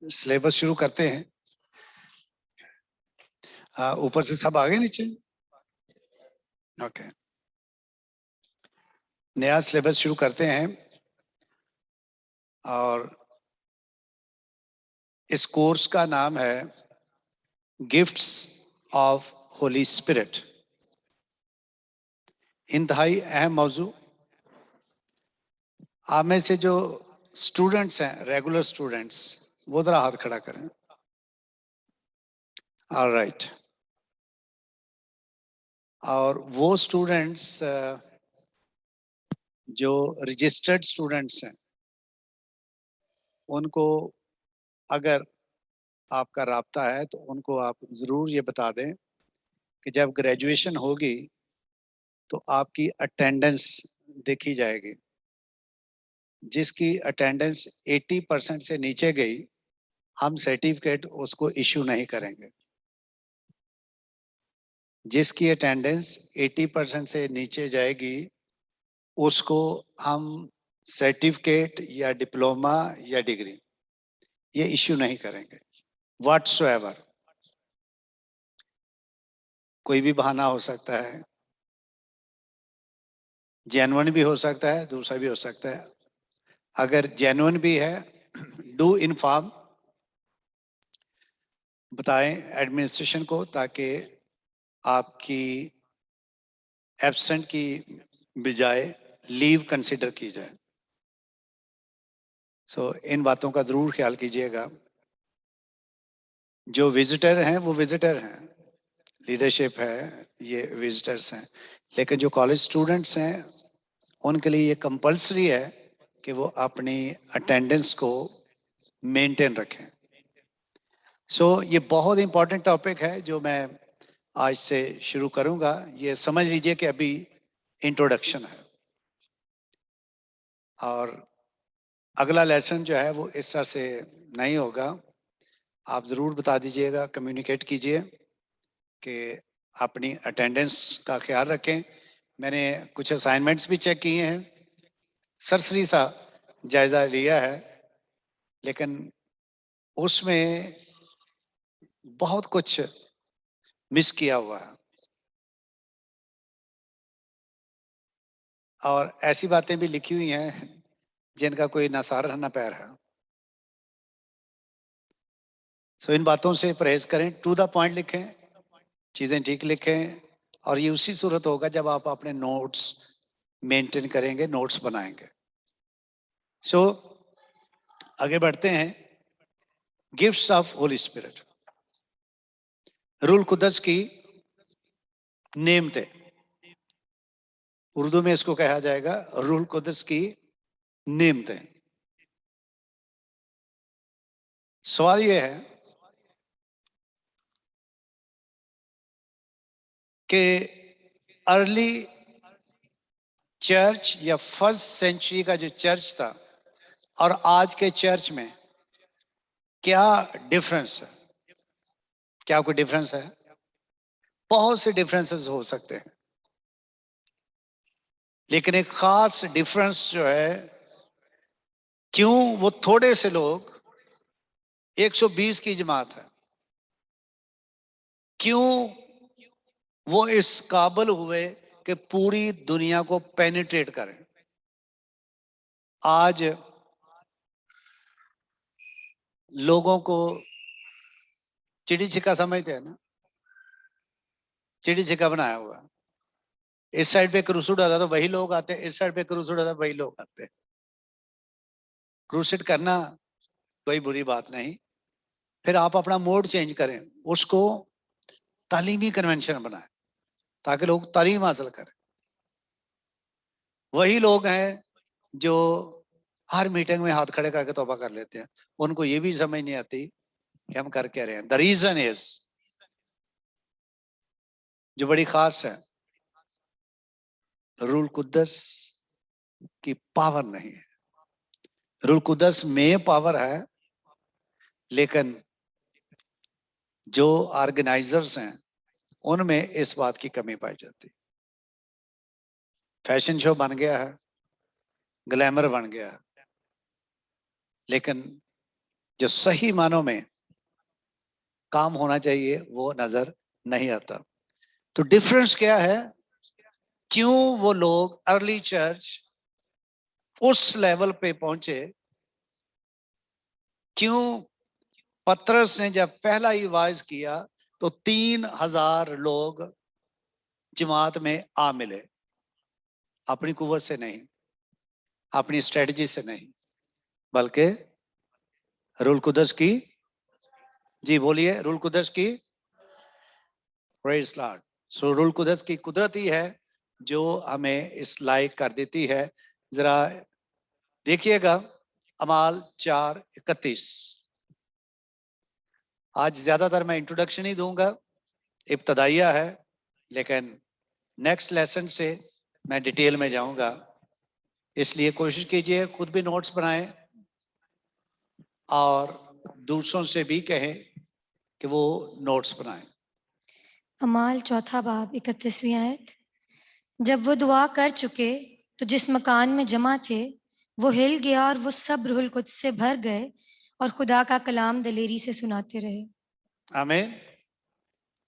Syllabus शुरू करते हैं। ऊपर से सब आगे नीचे ओके। नया सिलेबस शुरू करते हैं और इस कोर्स का नाम है गिफ्ट्स ऑफ होली स्पिरिट। इंतहाई अहम मौजू। आप में से जो स्टूडेंट्स हैं, रेगुलर स्टूडेंट्स, वो जरा हाथ खड़ा करें। ऑलराइट। और वो स्टूडेंट्स जो रजिस्टर्ड स्टूडेंट्स हैं, उनको अगर आपका राब्ता है तो उनको आप ज़रूर ये बता दें कि जब ग्रेजुएशन होगी तो आपकी अटेंडेंस देखी जाएगी। जिसकी अटेंडेंस 80% से नीचे गई, हम सर्टिफिकेट उसको इशू नहीं करेंगे। जिसकी अटेंडेंस 80% से नीचे जाएगी, उसको हम सर्टिफिकेट या डिप्लोमा या डिग्री ये इशू नहीं करेंगे। व्हाटसोएवर। कोई भी बहाना हो सकता है, जेन्युइन भी हो सकता है, दूसरा भी हो सकता है। अगर जेन्युइन भी है, डू इन्फॉर्म, बताएं एडमिनिस्ट्रेशन को, ताकि आपकी एब्सेंट की बजाय लीव कंसिडर की जाए। इन बातों का जरूर ख्याल कीजिएगा। जो विजिटर हैं वो विजिटर हैं, लीडरशिप है, ये विजिटर्स हैं। लेकिन जो कॉलेज स्टूडेंट्स हैं उनके लिए ये कंपल्सरी है कि वो अपनी अटेंडेंस को मेंटेन रखें। ये बहुत इंपॉर्टेंट टॉपिक है जो मैं आज से शुरू करूंगा। ये समझ लीजिए कि अभी इंट्रोडक्शन है और अगला लेसन जो है वो इस तरह से नहीं होगा। आप ज़रूर बता दीजिएगा, कम्युनिकेट कीजिए कि अपनी अटेंडेंस का ख्याल रखें। मैंने कुछ असाइनमेंट्स भी चेक किए हैं, सरसरी सा जायज़ा लिया है, लेकिन उसमें बहुत कुछ मिस किया हुआ है और ऐसी बातें भी लिखी हुई हैं जिनका कोई ना सार ना पैर है। इन बातों से परहेज करें, टू द पॉइंट लिखें, चीज़ें ठीक लिखें, और ये उसी सूरत होगा जब आप अपने नोट्स मेंटेन करेंगे, नोट्स बनाएंगे। आगे बढ़ते हैं। Gifts of Holy Spirit. रूल कुदस की नेमते, उर्दू में इसको कहा जाएगा रूल कुदस की नेमते। सवाल यह है कि अर्ली चर्च या फर्स्ट सेंचुरी का जो चर्च था और आज के चर्च में क्या डिफरेंस है? क्या कोई डिफरेंस है? बहुत से डिफरेंसेस हो सकते हैं, लेकिन एक खास डिफरेंस जो है, क्यों वो थोड़े से लोग 120 की जमात है, क्यों वो इस काबिल हुए कि पूरी दुनिया को पेनिट्रेट करें? आज लोगों को चिड़ी छिक्का समझते हैं ना, चिड़ी छिक्का बनाया हुआ। इस साइड पे क्रूसेड आता तो वही लोग आते, इस साइड पे क्रूसेड आता वही लोग आते। क्रूसेड करना कोई बुरी बात नहीं, फिर आप अपना मोड चेंज करें, उसको तालीमी कन्वेंशन बनाएं ताकि लोग तालीम हासिल करें। वही लोग हैं जो हर मीटिंग में हाथ खड़े करके तौबा कर लेते हैं, उनको ये भी समझ नहीं आती कि हम कर क्या रहे हैं। द रीजन इज, जो बड़ी खास है, रूल कुद्दस की पावर नहीं है। रूल कुद्दस में पावर है, लेकिन जो ऑर्गेनाइजर्स हैं उनमें इस बात की कमी पाई जाती। फैशन शो बन गया है, ग्लैमर बन गया है, लेकिन جو صحیح معنوں میں کام ہونا چاہیے وہ نظر نہیں آتا. تو ڈفرنس کیا ہے؟ کیوں وہ لوگ ارلی چرچ اس لیول پہ پہنچے؟ کیوں پترس نے جب پہلا ہی وائز کیا تو 3000 لوگ جماعت میں آ ملے؟ اپنی قوت سے نہیں، اپنی اسٹریٹجی سے نہیں، بلکہ روح القدس کی، جی بولیے، روح القدس کی، پریز لارڈ. سو روح القدس کی قدرت ہی ہے جو ہمیں اس لائق کر دیتی ہے. ذرا دیکھیے گا اعمال 4:31. آج زیادہ تر میں انٹروڈکشن ہی دوں گا، ابتدائیہ ہے، لیکن نیکسٹ لیسن سے میں ڈیٹیل میں جاؤں گا. اس لیے کوشش کیجئے خود بھی نوٹس بنائیں اور دوسروں سے بھی کہیں کہ وہ نوٹس بنائیں. اعمال 4 باب 31 آیت. جب وہ دعا کر چکے تو جس مکان میں جمع تھے وہ ہل گیا اور وہ سب روح القدس سے بھر گئے اور خدا کا کلام دلیری سے سناتے رہے. آمین.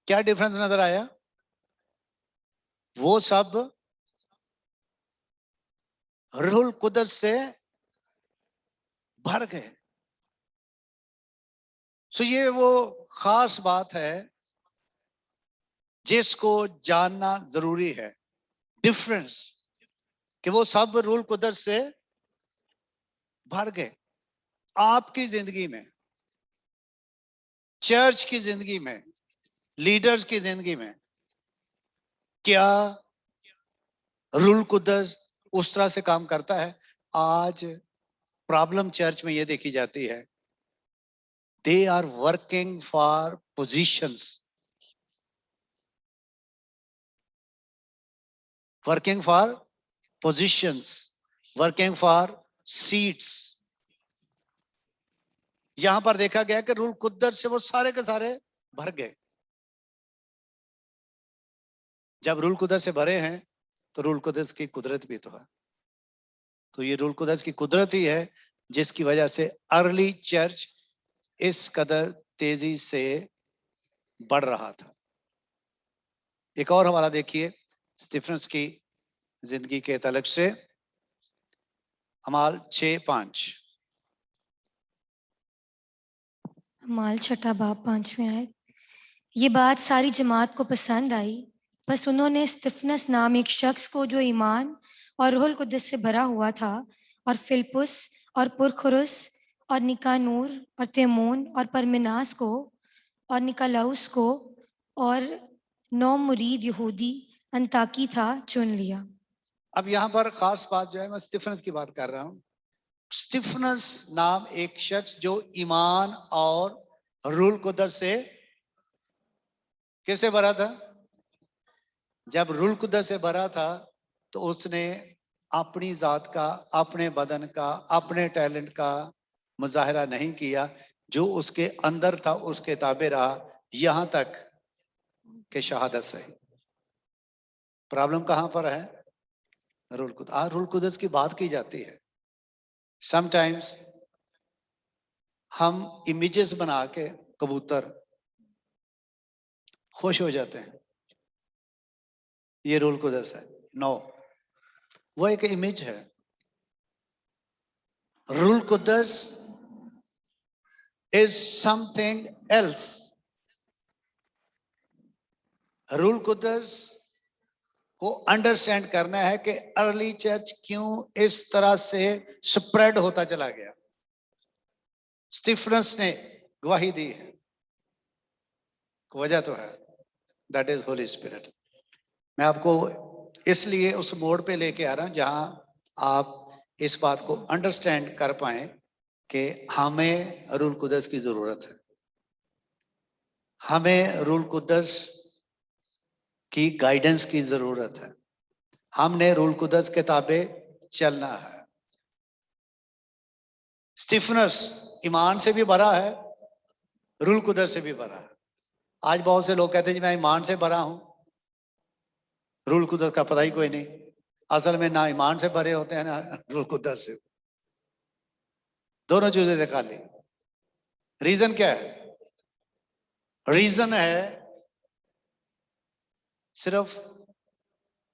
کیا ڈیفرنس نظر آیا؟ وہ سب روح القدس سے بھر گئے. سو یہ وہ خاص بات ہے جس کو جاننا ضروری ہے. ڈفرنس کہ وہ سب روح القدس سے بھر گئے. آپ کی زندگی میں، چرچ کی زندگی میں، لیڈرز کی زندگی میں کیا روح القدس اس طرح سے کام کرتا ہے؟ آج پرابلم چرچ میں یہ دیکھی جاتی ہے، they are working for positions, working for positions, working for seats. یہاں پر دیکھا گیا کہ روح القدس سے وہ سارے کے سارے بھر گئے. جب روح القدس سے بھرے ہیں تو روح القدس کی قدرت بھی تو ہے. تو یہ روح القدس کی قدرت ہی ہے جس کی وجہ سے ارلی چرچ اس قدر تیزی سے بڑھ رہا تھا. ایک اور حوالہ دیکھیے اسٹیفنس کی زندگی کے تعلق سے، اعمال 6:5. اعمال 6 باب 5 آیت. یہ بات ساری جماعت کو پسند آئی، بس انہوں نے استفنس نام ایک شخص کو جو ایمان اور روح القدس سے بھرا ہوا تھا، اور فلپس اور پرخرس اور نکانور اور تیمون اور پرمناس کو اور نکلاؤس کو اور 9 مرید یہودی انتاکی تھا چن لیا. اب یہاں پر خاص بات جو ہے، میں اسٹیفنس کی بات کر رہا ہوں. اسٹیفنس نام ایک شخص جو ایمان اور روح القدس سے کیسے بھرا تھا؟ جب روح القدس سے بھرا تھا تو اس نے اپنی ذات کا، اپنے بدن کا، اپنے ٹیلنٹ کا مظاہرہ نہیں کیا. جو اس کے اندر تھا اس کے تابع رہا یہاں تک کہ شہادت سے. پرابلم کہاں پر ہے؟ روح القدس. روح القدس کی بات کی جاتی ہے، سم ٹائمز ہم امیجز بنا کے کبوتر خوش ہو جاتے ہیں، یہ روح القدس ہے. نو، وہ ایک امیج ہے. روح القدس is something else. روح القدس کو انڈرسٹینڈ کرنا ہے کہ ارلی چرچ کیوں اس طرح سے سپریڈ ہوتا چلا گیا. اسٹیفنس نے گواہی دی ہے، وجہ تو ہے، دیٹ از ہولی اسپرٹ. میں آپ کو اس لیے اس موڑ پہ لے کے آ رہا ہوں جہاں آپ اس بات کو انڈرسٹینڈ کر پائیں کہ ہمیں روح القدس کی ضرورت ہے. ہمیں روح القدس کی گائیڈنس کی ضرورت ہے. ہم نے روح القدس کے تابع چلنا ہے. اسٹیفنس ایمان سے بھی بھرا ہے، روح القدس سے بھی بھرا ہے. آج بہت سے لوگ کہتے ہیں جی میں ایمان سے بھرا ہوں، روح القدس کا پتہ ہی کوئی نہیں. اصل میں نہ ایمان سے بھرے ہوتے ہیں نہ روح القدس سے، دونوں چیزیں دکھا لی. रीजन क्या है? रीजन है सिर्फ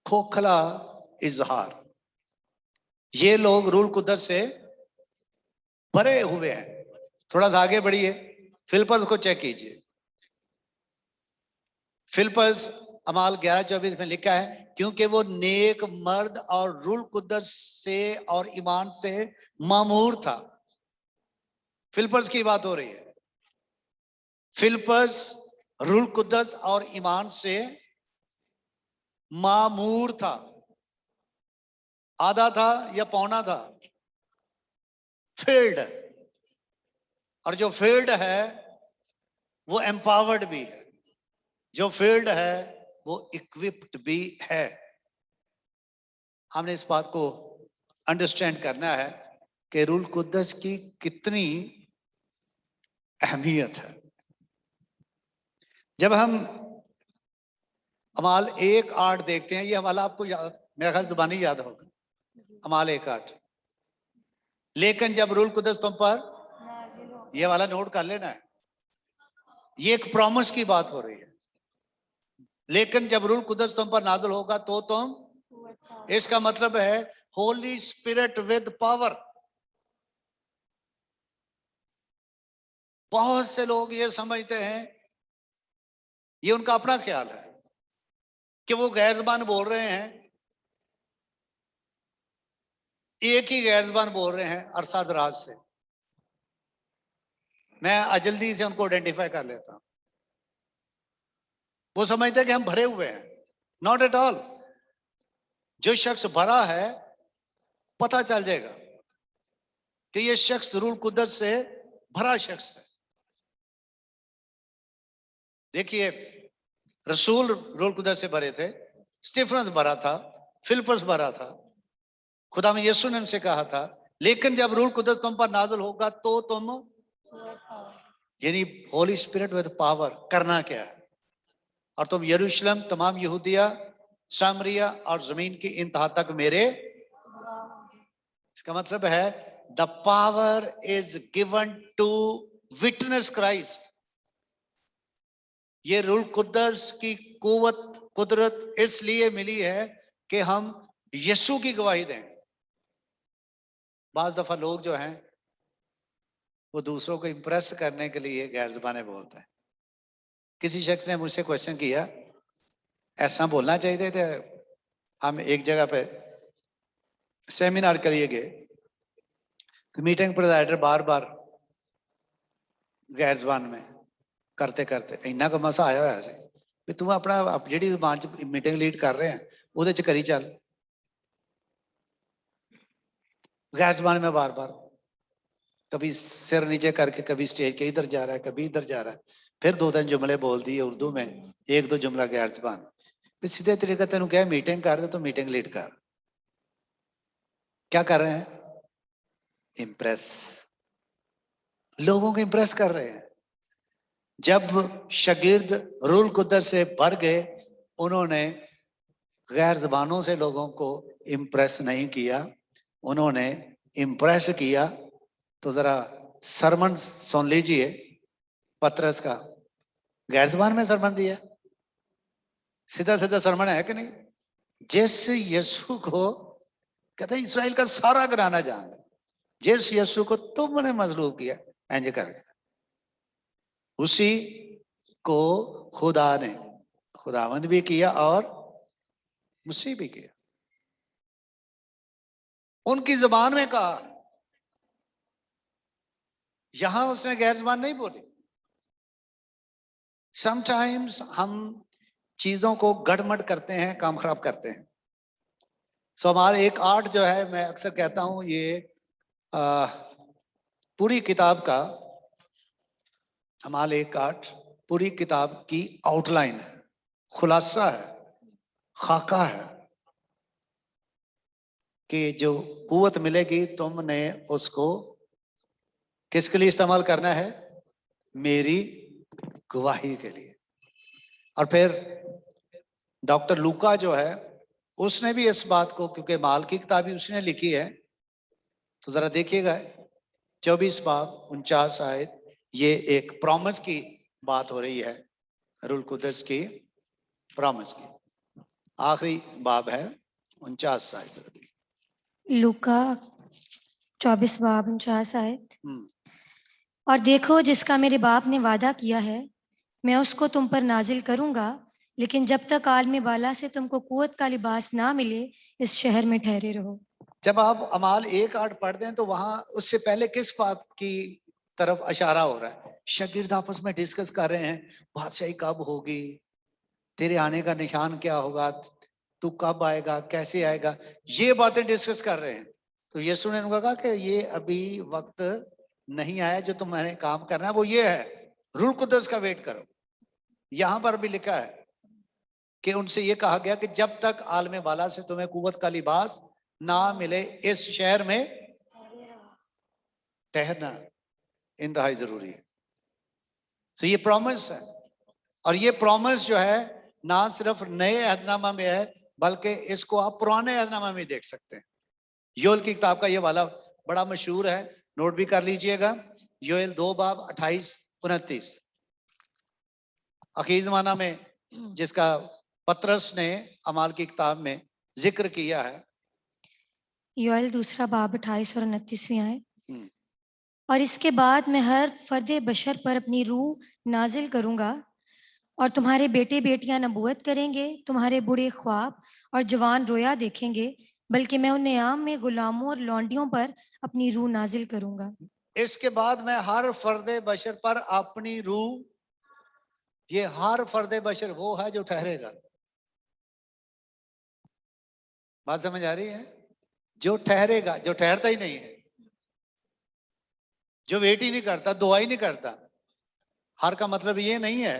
खोखला इजहार। ये लोग रूल कुदरत से भरे हुए हैं। थोड़ा सा आगे बढ़िए, फिलिप्पस को चेक कीजिए। फिलिप्पस अमाल 11:24 में लिखा है, क्योंकि वो नेक मर्द और रूल कुदरत से और ईमान से मामूर था। फिलिप्पस की बात हो रही है। फिलिप्पस रूल कुदरत और ईमान से मामूर था। आधा था या पौना था? फील्ड। और जो फील्ड है वो एम्पावर्ड भी है, जो फील्ड है वो इक्विप्ड भी है। हमने इस बात को अंडरस्टैंड करना है कि रूल कुद्दस की कितनी अहमियत है। जब हम अमाल 1:8 देखते हैं, ये हवाला आपको याद, मेरा ख्याल जुबानी याद होगा, अमाल 1:8। लेकिन जब रूल कुद्दस तुम पर, ये वाला नोट कर लेना है, ये एक प्रॉमिस की बात हो रही है। लेकिन जब रूल कुद्दस तुम पर नाज़िल होगा तो तुम, इसका मतलब है होली स्पिरिट विद पावर। बहुत से लोग ये समझते हैं, ये उनका अपना ख्याल है कि वो गैर ज़बान बोल रहे हैं, एक ही गैर ज़बान बोल रहे हैं अरसा दराज से। मैं जल्दी से उनको आइडेंटिफाई कर लेता हूं। वो समझते हैं कि हम भरे हुए हैं। Not at all. जो शख्स भरा है, पता चल जाएगा कि ये शख्स रूल कुदरत से भरा शख्स है। देखिए, रसूल रूल कुदरत से भरे थे, स्टीफनस भरा था, फिलिप्पस भरा था। खुदा में यीशु ने उनसे कहा था, लेकिन जब रूल कुदरत तुम पर नाज़िल होगा तो तुम, यानी होली स्पिरिट विद पावर करना क्या है? और तुम यरूशलेम, तमाम यहूदिया, सामरिया और जमीन की इंतहा तक मेरे, इसका मतलब है the power is given to witness Christ. ये रूल कुद्दस की कुदरत इसलिए मिली है कि हम यीशु की गवाही दें। बाज दफा लोग जो हैं वो दूसरों को इंप्रेस करने के लिए गैर ज़बानें बोलते हैं। किसी शख्स ने मुझसे क्वेश्चन किया, ऐसा बोलना चाहिए था। हम एक जगह पे सेमिनार के लिए गए, मीटिंग प्रेसिडेंट बार बार गैर ज़बान में करते करते इन्ना का मसा आया होया सी भी तू अपना जिहड़ी ज़बान च मीटिंग लीड कर रहे हैं उहदे च करी चल। गैर ज़बान में बार बार कभी सिर नीचे करके, कभी स्टेज के इधर जा रहा है, कभी इधर जा रहा है, फिर 2-3 जुमले बोल दिए उर्दू में, 1-2 जुमला गैर ज़बान। सीधे तरीके तेन क्या मीटिंग कर दे तो मीटिंग लीड कर। क्या कर रहे हैं? इंप्रेस, लोगों को इंप्रेस कर रहे हैं। जब शागिर्द रूल कुदरत से भर गए, उन्होंने गैर ज़बानों से लोगों को इंप्रेस नहीं किया, उन्होंने इंप्रेस किया। तो जरा सरमन सुन लीजिए पतरस का, गैर ज़बान में सरमन दिया। सीधा सीधा सरमन है कि नहीं? जिस यीशु को कहते हैं इस्राएल का सारा घराना जान ले, जिस यीशु को तुमने मजलूब किया, इंज कर उसी को खुदा ने खुदावंद भी किया और मुसीह भी किया। उनकी ज़बान में कहा, यहां उसने गैर ज़बान नहीं बोली। समटाइम्स हम चीजों को गड़मड़ करते हैं, काम खराब करते हैं। सो हमारे 1:8 जो है, मैं अक्सर कहता हूं ये पूरी किताब का, हमारे 1:8 पूरी किताब की आउटलाइन है, खुलासा है, खाका है कि जो कुव्वत मिलेगी तुमने उसको किसके लिए इस्तेमाल करना है? मेरी गवाही के लिए। और फिर डॉक्टर लूका जो है उसने भी इस बात को, क्योंकि माल की किताब ही उसने लिखी है, तो जरा देखिएगा 24 बाब 49 आयत یہ ایک پرومس کی بات ہو رہی ہے، روح القدس کی پرومس کی. آخری باب ہے 49 آیت. لوکا 24 باب 49 آیت. ہم، اور دیکھو جس کا میرے باپ نے وعدہ کیا ہے میں اس کو تم پر نازل کروں گا، لیکن جب تک عالم بالا سے تم کو قوت کا لباس نہ ملے اس شہر میں ٹھہرے رہو. جب آپ اعمال 1:8 پڑھتے ہیں تو وہاں اس سے پہلے کس بات کی طرف اشارہ ہو رہا ہے؟ شاگرد آپس میں ڈسکس کر رہے ہیں بادشاہی کب ہوگی، تیرے آنے کا نشان کیا ہوگا، تو کب آئے گا، کیسے آئے گا، یہ باتیں ڈسکس کر رہے ہیں. تو یسوع نے ان کو کہا کہ یہ ابھی وقت نہیں آیا، جو تمہیں کام کرنا ہے وہ یہ ہے، روح القدس کا ویٹ کرو. یہاں پر بھی لکھا ہے کہ ان سے یہ کہا گیا کہ جب تک عالم بالا سے تمہیں قوت کا لباس نہ ملے اس شہر میں ٹھہرنا انتہائی ضروری ہے. تو یہ پرومس ہے، اور یہ پرومس جو ہے نہ صرف نئے عہد نامہ میں ہے بلکہ اس کو آپ پرانے عہد نامہ میں دیکھ سکتے ہیں. یوئیل کی کتاب کا یہ والا بڑا مشہور ہے، نوٹ بھی کر لیجئے گا. یوئیل 2 باب 28-29 اخیر زمانہ میں جس کا پطرس نے اعمال کی کتاب میں ذکر کیا ہے. یوئیل 2 باب 28 اور 29 آئے. ہم، اور اس کے بعد میں ہر فرد بشر پر اپنی روح نازل کروں گا، اور تمہارے بیٹے بیٹیاں نبوت کریں گے، تمہارے بوڑھے خواب اور جوان رویا دیکھیں گے، بلکہ میں ان نیام میں غلاموں اور لونڈیوں پر اپنی روح نازل کروں گا. اس کے بعد میں ہر فرد بشر پر اپنی روح، یہ ہر فرد بشر وہ ہے جو ٹھہرے گا. بات سمجھ آ رہی ہے؟ جو ٹھہرے گا، جو ٹھہرتا ہی نہیں ہے، جو ویٹ ہی نہیں کرتا، دعا ہی نہیں کرتا. ہر کا مطلب یہ نہیں ہے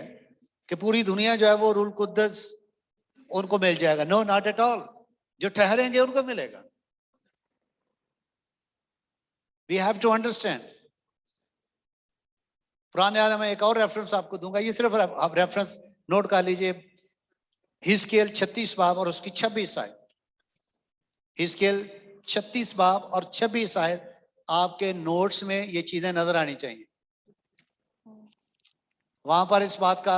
کہ پوری دنیا جو ہے وہ روح القدس ان کو مل جائے گا. نو، ناٹ ایٹ آل. جو ٹھہریں گے ان کو ملے گا. We have to understand. پرانے عالم میں ایک اور ریفرنس آپ کو دوں گا، یہ صرف آپ ریفرنس نوٹ کر لیجئے. حزقیل 36 باب اور اس کی 26 آیت. حزقیل 36 باب اور 26 آیت آپ کے نوٹس میں یہ چیزیں نظر آنی چاہیے. وہاں پر اس بات کا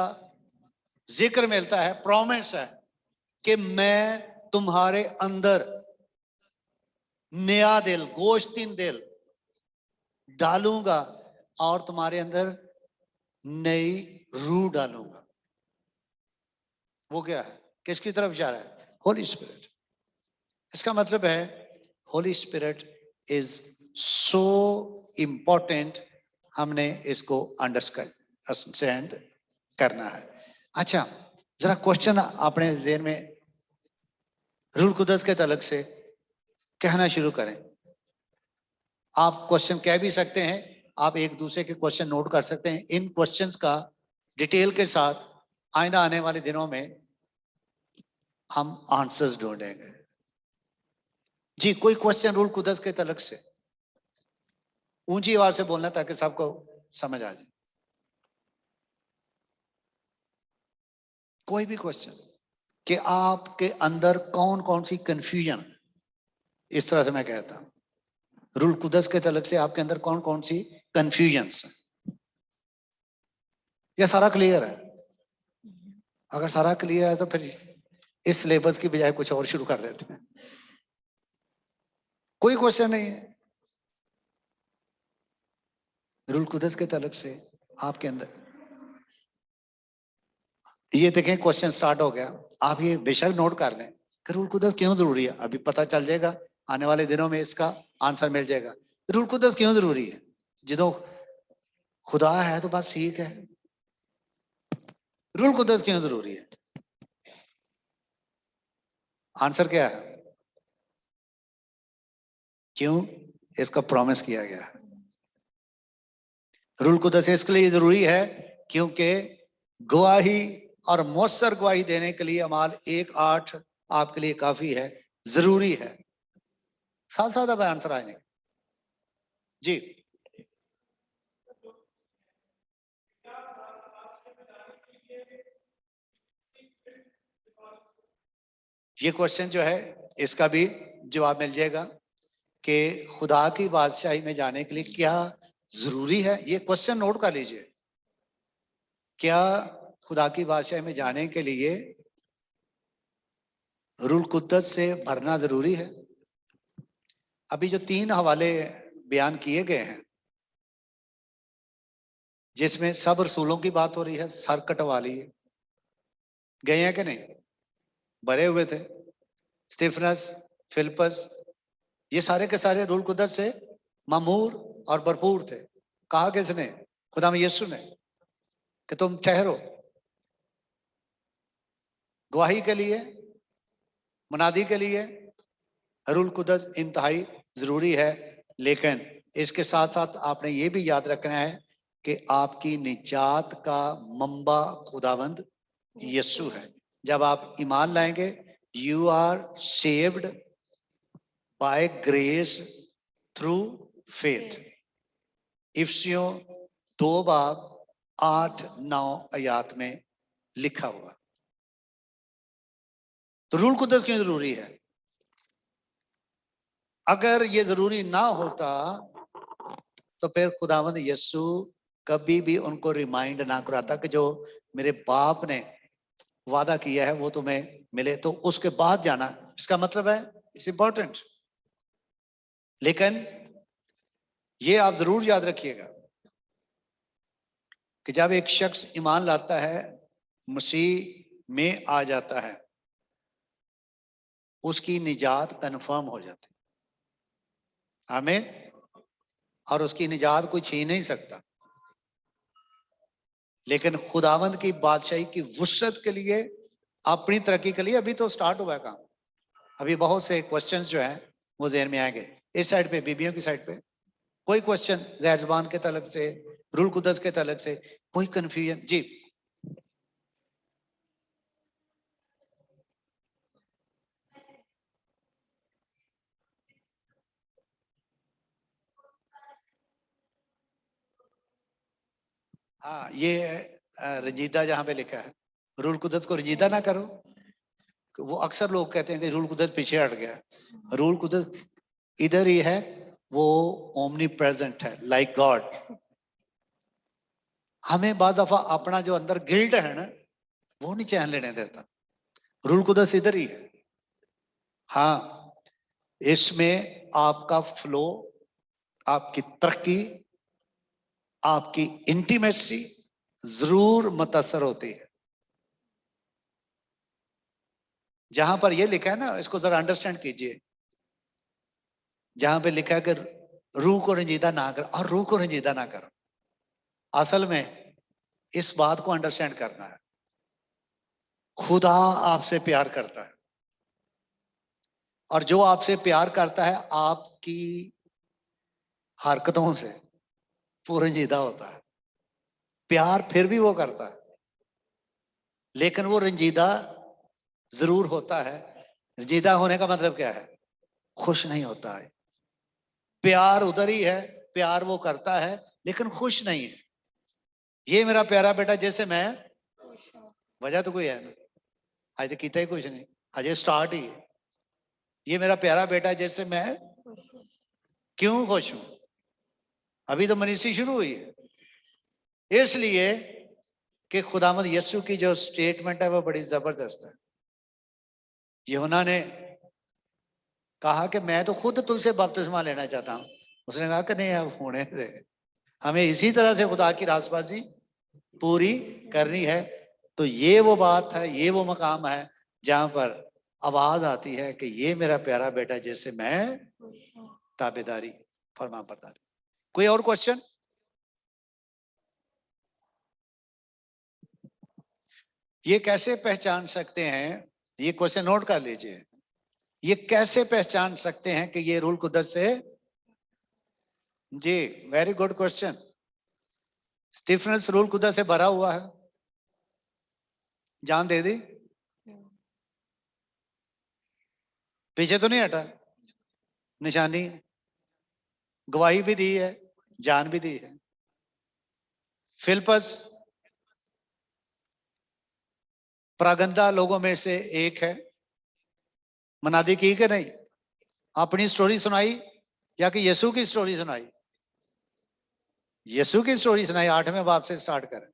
ذکر ملتا ہے، پرومس ہے کہ میں تمہارے اندر نیا دل، گوشتین دل ڈالوں گا اور تمہارے اندر نئی روح ڈالوں گا. وہ کیا ہے؟ کس کی طرف اشارہ ہے؟ Holy spirit. اس کا مطلب ہے holy spirit is so important. ہم نے اس کو انڈرسٹینڈ کرنا ہے. اچھا، ذرا کوشچن اپنے ذہن میں روح القدس کے تعلق سے کہنا شروع کریں. آپ کوشچن کہہ بھی سکتے ہیں، آپ ایک دوسرے کے کوشچن نوٹ کر سکتے ہیں. ان کوشچنز کا ڈیٹیل کے ساتھ آئندہ آنے والے دنوں میں ہم آنسرز ڈھونڈیں گے. جی، کوئی کوشچن روح القدس کے تعلق سے؟ اونچی آواز سے بولنا تاکہ سب کو سمجھ آ جائے. کوئی بھی کوشچن کہ آپ کے اندر کون کون سی کنفیوژن، اس طرح سے میں کہتا ہوں روح القدس کے تعلق سے آپ کے اندر کون کون سی کنفیوژنس ہیں. یہ سارا کلیئر ہے؟ اگر سارا کلیئر ہے تو پھر اس سلیبس کی بجائے کچھ اور شروع کر لیتے ہیں. کوئی کوشچن نہیں ہے روح القدس کے تعلق سے آپ کے اندر؟ یہ دیکھیں کوشچن سٹارٹ ہو گیا. آپ یہ بے شک نوٹ کر لیں کہ روح القدس کیوں ضروری ہے. ابھی پتہ چل جائے گا، آنے والے دنوں میں اس کا آنسر مل جائے گا. روح القدس کیوں ضروری ہے؟ جدوں خدا ہے تو بس ٹھیک ہے. روح القدس کیوں ضروری ہے؟ آنسر کیا ہے؟ کیوں؟ اس کا پرومس کیا گیا. روح القدس اس کے لیے ضروری ہے کیونکہ گواہی اور مؤثر گواہی دینے کے لیے اعمال 1:8 آپ کے لیے کافی ہے، ضروری ہے. ساتھ ساتھ اب آنسر آئیں گے. جی، یہ کوشچن جو ہے اس کا بھی جواب مل جائے گا کہ خدا کی بادشاہی میں جانے کے لیے کیا ضروری ہے؟ یہ کوشچن نوٹ کر لیجئے. کیا خدا کی بادشاہی میں جانے کے لیے روح القدس سے بھرنا ضروری ہے؟ ابھی جو 3 حوالے بیان کیے گئے ہیں جس میں سب رسولوں کی بات ہو رہی ہے، سر کٹوا لیے گئے ہیں کہ نہیں؟ بھرے ہوئے تھے. اسٹیفنس، فلپس، یہ سارے کے سارے روح القدس سے معمور اور بھرپور تھے. کہا کس نے؟ خدا میں یسوع نے کہ تم ٹھہرو. گواہی کے لیے، منادی کے لیے روح القدس انتہائی ضروری ہے. لیکن اس کے ساتھ ساتھ آپ نے یہ بھی یاد رکھنا ہے کہ آپ کی نجات کا منبع خداوند یسوع ہے. جب آپ ایمان لائیں گے، you are saved by grace through faith. افسیوں 2 باب 8-9 آیات میں لکھا ہوا. تو روح القدس کیوں ضروری ہے؟ اگر یہ ضروری نہ ہوتا تو پھر خداوند یسوع کبھی بھی ان کو ریمائنڈ نہ کراتا کہ جو میرے باپ نے وعدہ کیا ہے وہ تمہیں ملے تو اس کے بعد جانا. اس کا مطلب ہے اٹس امپورٹنٹ. لیکن یہ آپ ضرور یاد رکھیے گا کہ جب ایک شخص ایمان لاتا ہے، مسیح میں آ جاتا ہے، اس کی نجات کنفرم ہو جاتی. آمین. اور اس کی نجات کوئی چھین نہیں سکتا. لیکن خداوند کی بادشاہی کی وسعت کے لیے، اپنی ترقی کے لیے ابھی تو سٹارٹ ہوا ہے کام. ابھی بہت سے کوسچنز جو ہیں وہ ذہن میں آئیں گے. اس سائڈ پہ، بیبیوں کی سائڈ پہ کوئی کوسچن غیر زبان کے تعلق سے، روح القدس کے تعلق سے کوئی کنفیوژن؟ جی. ہاں، یہ رنجیدہ جہاں پہ لکھا ہے، روح القدس کو رنجیدہ نہ کرو. وہ اکثر لوگ کہتے ہیں کہ روح القدس پیچھے ہٹ گیا. روح القدس ادھر ہی ہے، وہ اومنی پریزنٹ ہے، لائک گاڈ. ہمیں بعض دفعہ اپنا جو اندر گلٹ ہے نا وہ نہیں چین لینے دیتا. روح القدس ادھر ہی ہے. ہاں، اس میں آپ کا فلو، آپ کی ترقی، آپ کی انٹیمیسی ضرور متاثر ہوتی ہے. جہاں پر یہ لکھا ہے نا، اس کو ذرا انڈرسٹینڈ کیجئے. جہاں پہ لکھا ہے کہ روح کو رنجیدہ نہ کرو، اور روح کو رنجیدہ نہ کرو، اصل میں اس بات کو انڈرسٹینڈ کرنا ہے. خدا آپ سے پیار کرتا ہے، اور جو آپ سے پیار کرتا ہے آپ کی حرکتوں سے وہ رنجیدہ ہوتا ہے. پیار پھر بھی وہ کرتا ہے، لیکن وہ رنجیدہ ضرور ہوتا ہے. رنجیدہ ہونے کا مطلب کیا ہے؟ خوش نہیں ہوتا ہے. پیار ادھر ہی ہے، پیار وہ کرتا ہے لیکن خوش نہیں ہے. یہ میرا پیارا بیٹا جیسے میں، وجہ تو کوئی ہے نا، آج تو کیتا ہی کچھ نہیں، آج سٹارٹ ہی ہے. یہ میرا پیارا بیٹا جیسے میں کیوں خوش ہوں؟ ابھی تو منیسی شروع ہوئی ہے. اس لیے کہ خداوند یسوع کی جو سٹیٹمنٹ ہے وہ بڑی زبردست ہے. یوحنا نے کہا کہ میں تو خود تم سے بپتسمہ لینا چاہتا ہوں. اس نے کہا کہ نہیں، اب ہونے دے، ہمیں اسی طرح سے خدا کی راست بازی پوری کرنی ہے. تو یہ وہ بات ہے، یہ وہ مقام ہے جہاں پر آواز آتی ہے کہ یہ میرا پیارا بیٹا جیسے میں تابعداری، فرما برداری. کوئی اور کوشچن؟ یہ کیسے پہچان سکتے ہیں؟ یہ کوشچن نوٹ کر لیجئے. یہ کیسے پہچان سکتے ہیں کہ یہ روح القدس سے؟ جی، ویری گڈ کوشچن. اسٹیفنس روح القدس سے بھرا ہوا ہے، جان دے دی، پیچھے تو نہیں ہٹا، نشانی گواہی بھی دی ہے، جان بھی دی ہے. فلپس پراگندہ لوگوں میں سے ایک ہے. منادی کی کہ نہیں؟ اپنی سٹوری سنائی یا کہ یسوع کی سٹوری سنائی؟ यीशु की स्टोरी सुनाई, 8वें बाब से स्टार्ट करें।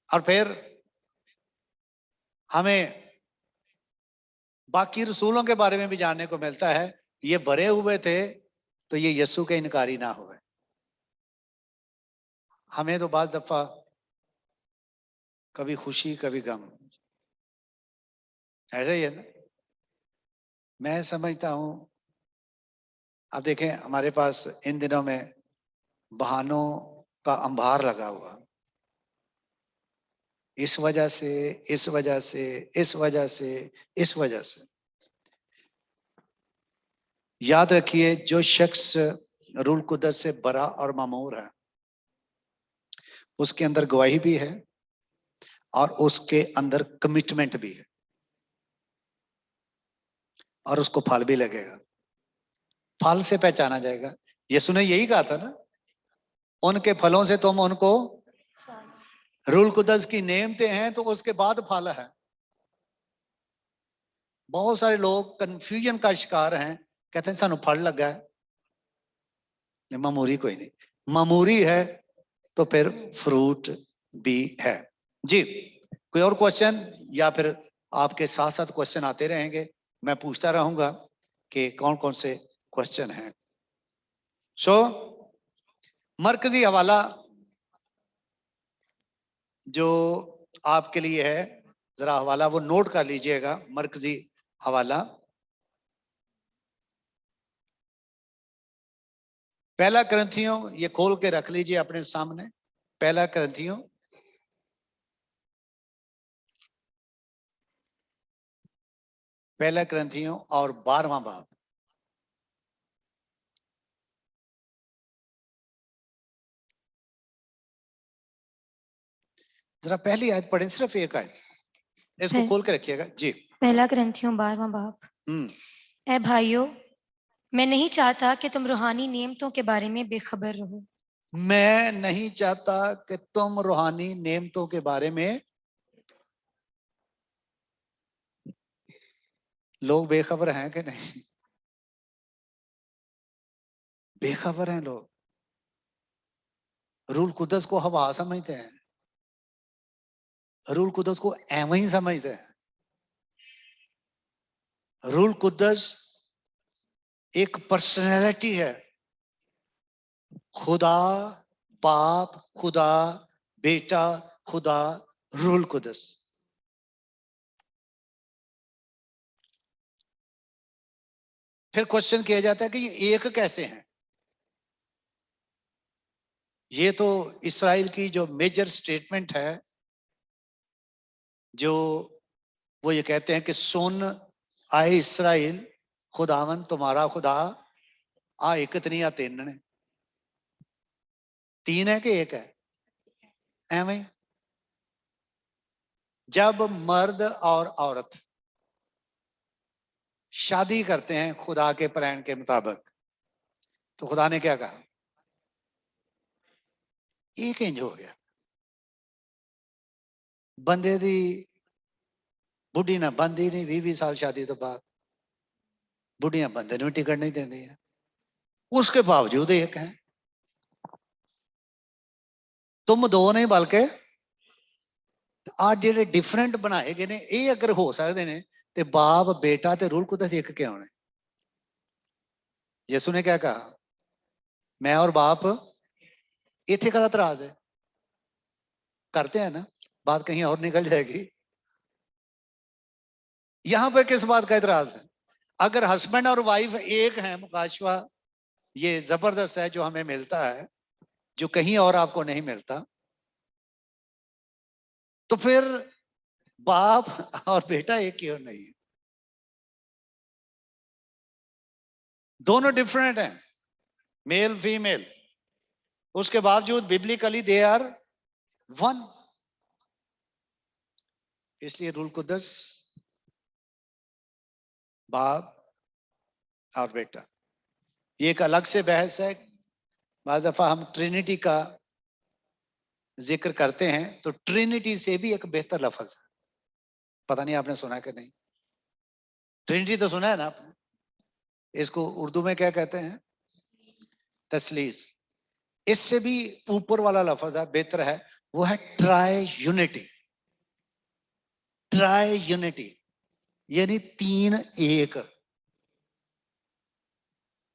और फिर हमें बाकी रसूलों के बारे में भी जानने को मिलता है, ये भरे हुए थे तो ये यीशु के इनकारी ना हुए। हमें तो बाज दफा कभी खुशी कभी गम, ऐसा ही है ना। मैं समझता हूं, अब देखें हमारे पास इन दिनों में बहानों का अंबार लगा हुआ, इस वजह से, इस वजह से, इस वजह से, इस वजह से। याद रखिए, जो शख्स रूल कुदरत से बरा और मामूर है, उसके अंदर गवाही भी है और उसके अंदर कमिटमेंट भी है, और उसको फल भी लगेगा। फल से पहचाना जाएगा। यीशु ने यही कहा था ना, उनके फलों से तुम उनको, रूल कुदस की नेमतें हैं तो उसके बाद फल है। बहुत सारे लोग कंफ्यूजन का शिकार हैं, कहते हैं सानू फल लगा है, मामूरी कोई नहीं। मामूरी है तो फिर फ्रूट भी है। जी, कोई और क्वेश्चन, या फिर आपके साथ साथ क्वेश्चन आते रहेंगे, मैं पूछता रहूंगा कि कौन कौन से क्वेश्चन हैं। सो मरकजी हवाला जो आपके लिए है, जरा हवाला वो नोट कर लीजिएगा। मरकजी हवाला पहला करंथियों, ये खोल के रख लीजिए अपने सामने। पहला करंथियों और 12वां बाब। जरा पहली आयत पढ़ें, सिर्फ एक आयत, इसको खोल के रखिएगा जी। पहला करंथियों 12वां बाब। ए भाइयों, मैं नहीं चाहता कि तुम रूहानी नेमतों के बारे में बेखबर रहो। मैं नहीं चाहता कि तुम रूहानी नेमतों के बारे में, लोग बेखबर हैं कि नहीं? बेखबर हैं लोग। रूल कुदस को हवा समझते हैं, रूल कुदस को एवं ही समझते हैं। रूल कुदस एक पर्सनैलिटी है। खुदा बाप, खुदा बेटा, खुदा रूल कुदस। फिर क्वेश्चन किया जाता है कि ये एक कैसे हैं? ये तो इस्राएल की जो मेजर स्टेटमेंट है, जो वो ये कहते हैं कि सुन आए इस्राएल, खुदावन तुम्हारा खुदा आ एक नहीं, आ तीन ने। तीन है कि एक है? एवं जब मर्द और औरत शादी करते हैं खुदा के प्लान के मुताबिक, तो खुदा ने क्या कहा? एक इंच हो गया। बंदे दी बुढ़ी ना बंदी नहीं, 20 साल शादी तो बाद बुढ़िया बंदे ने टिकट नहीं देंदी है, उसके बावजूद एक है। तुम दो नहीं बल्कि आज जेडे डिफरेंट बनाए गए ने, ये अगर हो सकते ने ते बाप बेटा ते रूल कुदस एक क्यों होने? यीशु ने क्या कहा? मैं और बाप, इथे का तराज है? करते हैं ना, बात कहीं और निकल जाएगी। यहां पर किस बात का इतराज है? अगर हस्बैंड और वाइफ एक हैं, मुकाशवा ये जबरदस्त है जो हमें मिलता है, जो कहीं और आपको नहीं मिलता, तो फिर बाप और बेटा एक क्यों नहीं है? दोनों डिफरेंट हैं, मेल फीमेल, उसके बावजूद बिब्लिकली दे आर वन। इसलिए रूल कुदस बाप और बेटा, ये एक अलग से बहस है। बाज़ दफा हम ट्रिनिटी का जिक्र करते हैं तो ट्रिनिटी से भी एक बेहतर लफ्ज है, पता नहीं आपने सुना कि नहीं? ट्रिनिटी तो सुना है ना आपने? इसको उर्दू में क्या कहते हैं? तसलीस। اس سے بھی اوپر والا لفظ ہے، بہتر ہے، وہ ہے ٹرائی یونٹی. ٹرائی یونٹی یعنی تین ایک،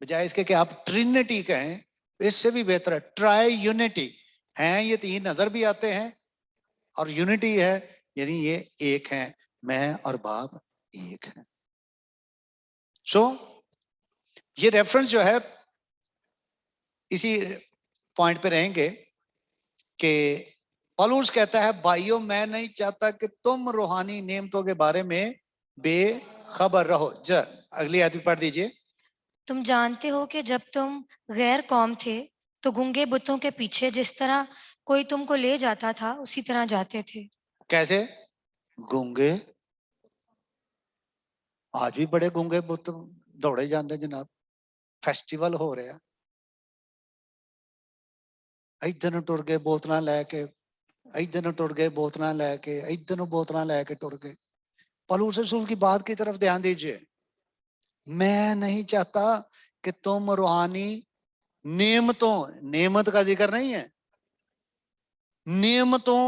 بجائے اس کے کہ آپ ٹرینٹی کہیں، اس سے بھی بہتر ہے ٹرائی یونٹی. ہیں یہ تین نظر بھی آتے ہیں، اور یونٹی ہے یعنی یہ ایک ہیں، میں اور باپ ایک ہیں. سو یہ ریفرنس جو ہے اسی پوائنٹ پہ رہیں گے کہ پالوس کہتا ہے بھائیو میں نہیں چاہتا کہ تم روحانی نعمتوں کے بارے میں بے خبر رہو. اگلی آیت پڑھ دیجئے. تم جانتے ہو کہ جب تم غیر قوم تھے تو گنگے بتوں کے پیچھے جس طرح کوئی تم کو لے جاتا تھا اسی طرح جاتے تھے. کیسے گونگے؟ آج بھی بڑے گونگے بت دوڑے جاندے جناب، فیسٹیول ہو رہا، ادھر نو ٹر گئے بوتلاں لے کے، ادھر نو ٹر گئے بوتلاں لے کے، ادھر نو بوتلاں لے کے ٹر گئے. پالوس رسول کی بات کی طرف دھیان دیجئے. میں نہیں چاہتا کہ تم روحانی نعمتوں، نعمت کا ذکر نہیں ہے، نعمتوں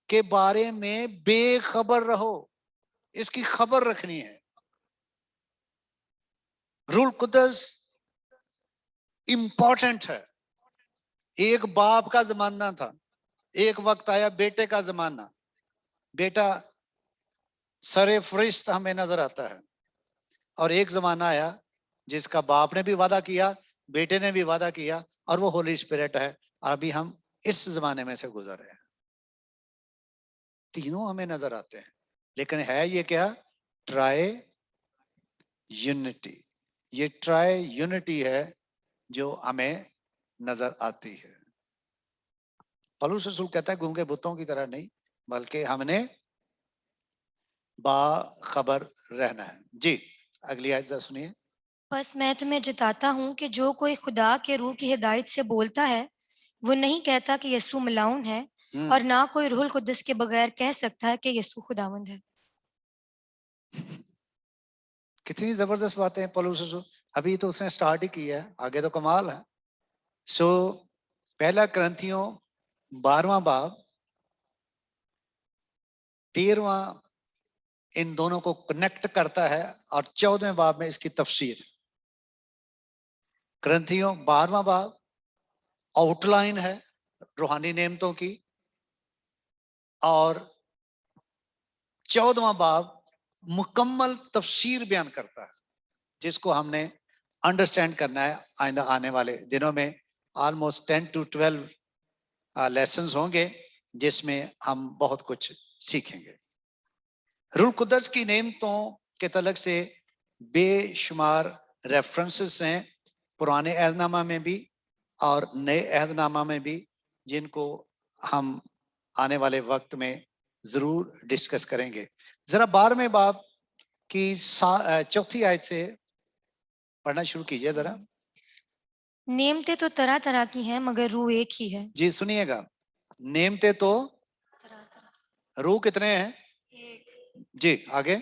کے بارے میں بے خبر رہو. اس کی خبر رکھنی ہے. روح القدس امپورٹنٹ ہے. ایک باپ کا زمانہ تھا، ایک وقت آیا بیٹے کا زمانہ. بیٹا سر فرشت ہمیں نظر آتا ہے، اور ایک زمانہ آیا جس کا باپ نے بھی وعدہ کیا، بیٹے نے بھی وعدہ کیا، اور وہ ہولی اسپرٹ ہے. ابھی ہم اس زمانے میں سے گزر رہے ہیں. تینوں ہمیں نظر آتے ہیں، لیکن ہے یہ کیا؟ Try unity. یہ ٹرائی یونٹی ہے جو ہمیں نظر آتی ہے. پالوس رسول کہتا ہے گونگے بتوں کی طرح نہیں، بلکہ ہم نے باخبر رہنا ہے. جی اگلی آیت ذرا سنیے. بس میں تمہیں جتاتا ہوں کہ جو کوئی خدا کے روح کی ہدایت سے بولتا ہے وہ نہیں کہتا کہ یسوع ملاؤن ہے، اور نہ کوئی روح القدس کے بغیر کہہ سکتا ہے کہ یسوع خداوند ہے. کتنی زبردست باتیں ہیں پالوس رسول. ابھی تو اس نے سٹارٹ ہی کیا ہے، آگے تو کمال ہے. سو پہلا کرنتھیوں 12واں باب 13واں ان دونوں کو کنیکٹ کرتا ہے، اور 14ویں باب میں اس کی تفسیر. کرنتھیوں 12واں باب آؤٹ لائن ہے روحانی نعمتوں کی، اور 14واں باب مکمل تفسیر بیان کرتا ہے، جس کو ہم نے انڈرسٹینڈ کرنا ہے. آئندہ آنے والے دنوں میں آلموسٹ 10 to 12 لیسنز ہوں گے، جس میں ہم بہت کچھ سیکھیں گے. روح القدس کی نعمتوں کے تعلق سے بے شمار ریفرنسز ہیں پرانے عہد نامہ میں بھی اور نئے عہد نامہ میں بھی، جن کو ہم آنے والے وقت میں ضرور ڈسکس کریں گے. ذرا 12ویں باب کی 4تھی آیت سے پڑھنا شروع کیجئے ذرا. نعمتیں تو طرح طرح کی ہیں مگر روح ایک ہی ہے. جی سنیے گا. نعمتیں تو روح کتنے ہیں؟ ایک. جی آگے.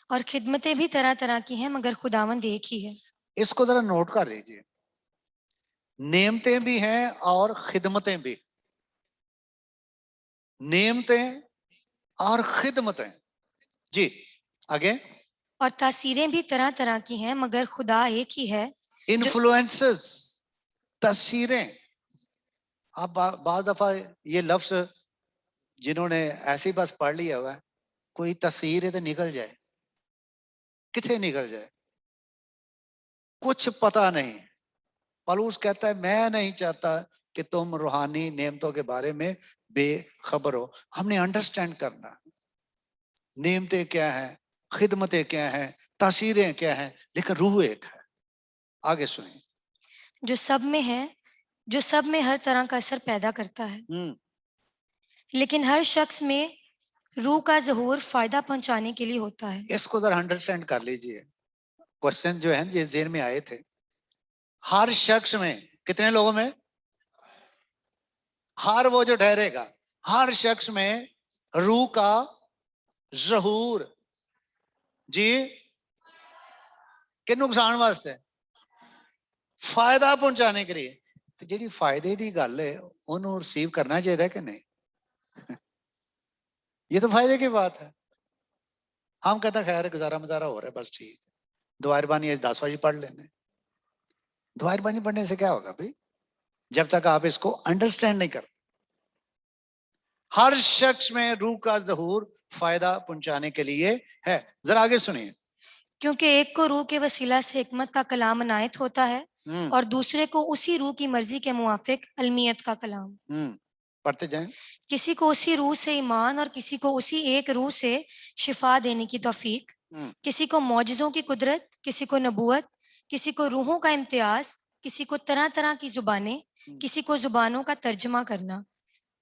اور خدمتیں بھی طرح طرح کی ہیں مگر خداوند ایک ہی ہے. اس کو ذرا نوٹ کر لیجئے. نعمتیں بھی ہیں اور خدمتیں بھی. نعمتیں اور خدمتیں. جی آگے. اور تاثیریں بھی طرح طرح کی ہیں مگر خدا ایک ہی ہے. انفلوئنسز، تاثیریں. اب بعض دفعہ یہ لفظ جنہوں نے ایسی بس پڑھ لیا ہوا ہے، کوئی تاثیر ہے تو نکل جائے، کتنے نکل جائے کچھ پتہ نہیں. پالوس کہتا ہے میں نہیں چاہتا کہ تم روحانی نعمتوں کے بارے میں بے خبر ہو. ہم نے انڈرسٹینڈ کرنا نعمتیں کیا ہیں، خدمتیں کیا ہیں، تاثیریں کیا ہیں، لیکن روح ایک ہے. آگے سنیں. جو سب میں ہے، جو سب میں ہر طرح کا اثر پیدا کرتا ہے، لیکن ہر شخص میں روح کا ظہور فائدہ پہنچانے کے لیے ہوتا ہے. اس کو ذرا انڈرسٹینڈ کر لیجئے. کوشچن جو ہیں یہ ذہن میں آئے تھے. ہر شخص میں، کتنے لوگوں میں؟ ہر وہ جو ٹھہرے گا، ہر شخص میں روح کا ظہور. جی کہ نقصان واسطے؟ فائدہ پہنچانے کے لیے. تو جیڑی فائدے دی گل ہے انہوں ریسیو کرنا چاہیے کہ نہیں؟ یہ تو فائدے کی بات ہے. ہم کہتے ہیں خیر گزارا مزارا ہو رہا ہے بس ٹھیک. دعائر بانی 10 بجے پڑھ لینے. دعائر بانی پڑھنے سے کیا ہوگا بھائی جب تک آپ اس کو انڈرسٹینڈ نہیں کرتے. ہر شخص میں روح کا ظہور فائدہ پہنچانے کے لیے ہے. ذرا آگے سنیے. کیونکہ ایک کو روح کے وسیلہ سے حکمت کا کلام عنایت ہوتا ہے اور دوسرے کو اسی روح کی مرضی کے موافق علمیت کا کلام. پڑھتے جائیں. کسی کو اسی روح سے ایمان اور کسی کو اسی ایک روح سے شفا دینے کی توفیق. کسی کو معجزوں کی قدرت، کسی کو نبوت، کسی کو روحوں کا امتیاز، کسی کو طرح طرح کی زبانیں، کسی کو زبانوں کا ترجمہ کرنا.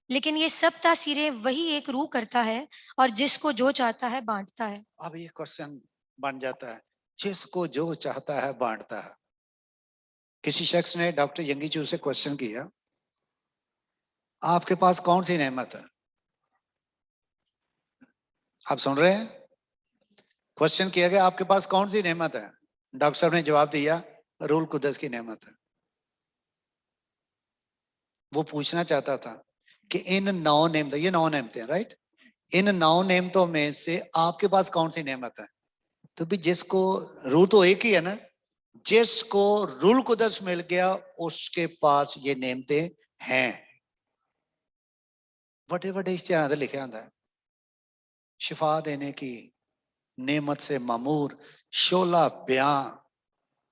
لیکن یہ سب تاثیریں وہی ایک روح کرتا ہے اور جس کو جو چاہتا ہے بانٹتا ہے. اب یہ کوشچن بن جاتا ہے جس کو جو چاہتا ہے بانٹتا ہے. کسی شخص نے ڈاکٹر ینگی چو سے کوشچن کیا آپ کے پاس کون سی نعمت ہے؟ آپ سن رہے ہیں؟ کوشچن کیا گیا آپ کے پاس کون سی نعمت ہے؟ ڈاکٹر صاحب نے جواب دیا روح القدس کی نعمت ہے. وہ پوچھنا چاہتا تھا کہ ان 9 نعمتیں، یہ 9 نعمتیں ہیں رائٹ، ان 9 نعمتوں میں سے آپ کے پاس کون سی نعمت ہے؟ تو بھی جس کو روح تو ایک ہی ہے نا، جس کو روح القدس مل گیا اس کے پاس یہ نعمتیں ہیں. بڑے بڑے اشتہارات لکھے آتا ہے شفا دینے کی نعمت سے معمور، شعلہ بیاں،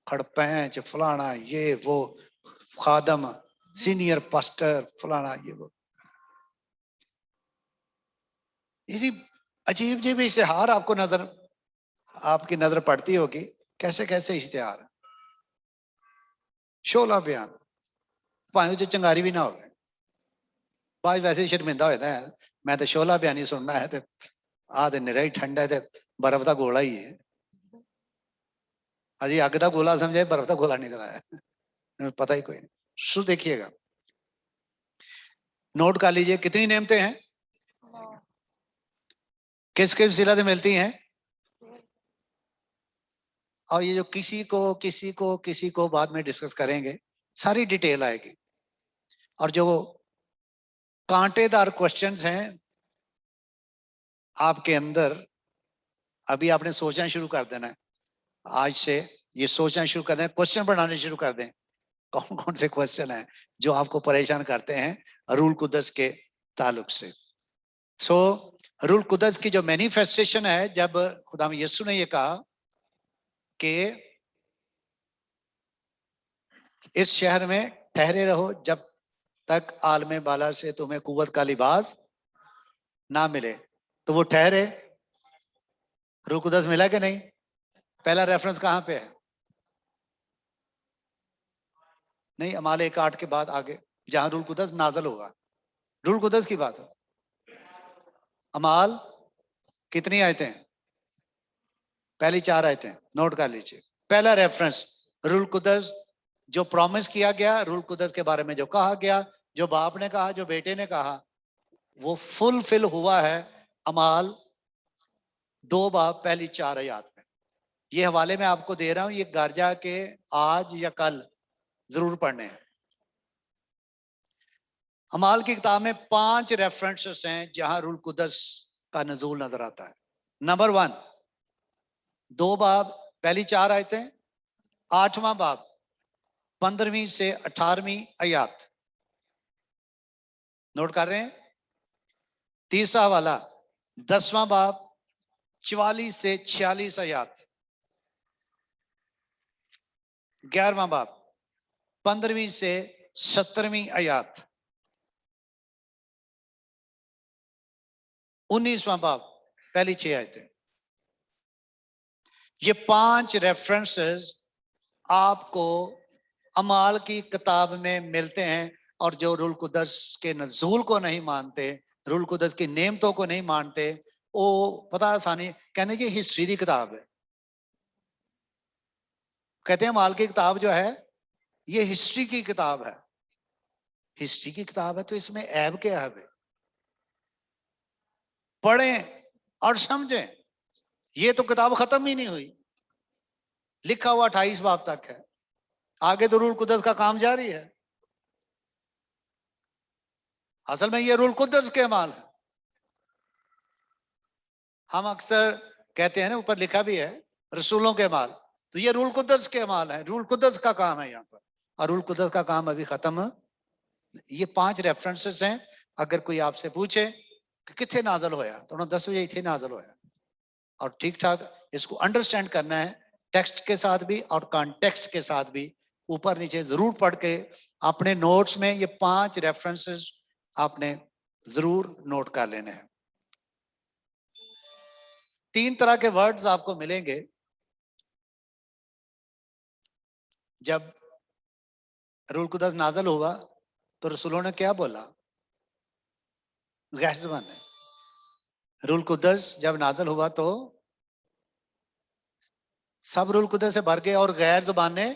کھڑپینچ، فلانا یہ وہ، خادم، سینئر پاسٹر، فلانا یہ وہ. یہ عجیب عجیب اشتہار آپ کو نظر، آپ کی نظر پڑتی ہوگی. کیسے کیسے اشتہار، شعلہ بیان، پائیں جو چنگاری بھی نہ ہو گئے بعض ویسے ہی شرمندہ ہوتا ہے میں تو شعلہ بیانی سننا ہے تو نرا ہی ٹھنڈا ہے برف کا گولا ہی ہے. ابھی اگ کا گولا سمجھے برف کا گولا نکلا ہے پتہ ہی کوئی نہیں. سو دیکھیے گا نوٹ کر لیجئے کتنی نعمتیں ہیں کس کس وسیلہ سے ملتی ہیں. اور یہ جو کسی کو بعد میں ڈسکس کریں گے ساری ڈیٹیل آئے گی. اور جو کانٹے دار کوشچنز ہیں آپ کے اندر ابھی آپ نے سوچنا شروع کر دینا ہے. آج سے یہ سوچنا شروع کر دیں، کوشچن بنانے شروع کر دیں. کون کون سے کوشچن ہیں جو آپ کو پریشان کرتے ہیں روح القدس کے تعلق سے. سو روح القدس کی جو مینیفیسٹیشن ہے، جب خدا یسوع نے یہ کہا کہ اس شہر میں ٹھہرے رہو جب تک عالم بالا سے تمہیں قوت کا لباس نہ ملے، تو وہ ٹھہرے. روح القدس ملا کہ نہیں؟ پہلا ریفرنس کہاں پہ ہے؟ نہیں، اعمال 1:8 کے بعد آگے جہاں روح القدس نازل ہوگا. روح القدس کی بات ہے. اعمال کتنی آیتیں؟ پہلی 4 آیتیں نوٹ کر لیجیے. پہلا ریفرنس روح القدس جو پرومس کیا گیا، روح القدس کے بارے میں جو کہا گیا، جو باپ نے کہا، جو بیٹے نے کہا، وہ فل ہوا ہے اعمال 2 باب پہلی 4 آیات میں. یہ حوالے میں آپ کو دے رہا ہوں، یہ گھر جا کے آج یا کل ضرور پڑھنے ہیں. اعمال کی کتاب میں 5 ریفرنسز ہیں جہاں روح القدس کا نزول نظر آتا ہے. نمبر 1 2 باب پہلی 4 آیتیں، 8واں باب 15ویں سے 18ویں آیات. نوٹ کر رہے ہیں؟ تیسرا والا 10واں باب 44 سے 46 آیات. 11واں باب 15ویں سے 17ویں آیات. 19واں باب پہلی 6 آیتیں. یہ 5 ریفرنسز آپ کو اعمال کی کتاب میں ملتے ہیں. اور جو روح القدس کے نزول کو نہیں مانتے، روح القدس کی نعمتوں کو نہیں مانتے، وہ پتہ آسانی کہنے کی ہسٹری دی کتاب ہے. کہتے ہیں اعمال کی کتاب جو ہے یہ ہسٹری کی کتاب ہے. ہسٹری کی کتاب ہے تو اس میں عیب کیا ہے؟ پڑھیں اور سمجھیں. یہ تو کتاب ختم ہی نہیں ہوئی، لکھا ہوا 28 باب تک ہے. آگے تو روح القدس کا کام جاری ہے. اصل میں یہ روح القدس کے اعمال ہے. ہم اکثر کہتے ہیں نا، اوپر لکھا بھی ہے رسولوں کے اعمال، تو یہ روح القدس کے اعمال ہے، روح القدس کا کام ہے یہاں پر. اور روح القدس کا کام ابھی ختم. یہ 5 ریفرنسز ہیں. اگر کوئی آپ سے پوچھے کہ کتنے نازل ہویا تو انہوں نے 10 بجے نازل ہویا. اور ٹھیک ٹھاک اس کو انڈرسٹینڈ کرنا ہے، ٹیکسٹ کے ساتھ بھی اور کانٹیکسٹ کے ساتھ بھی. اوپر نیچے ضرور پڑھ کے اپنے نوٹس میں یہ 5 ریفرنسز آپ نے ضرور نوٹ کر لینے ہیں. 3 طرح کے ورڈز آپ کو ملیں گے جب روح القدس نازل ہوا تو رسولوں نے کیا بولا؟ غیر زبان ہے. روح القدس جب نازل ہوا تو سب روح القدس سے بھر گئے اور غیر زبانیں.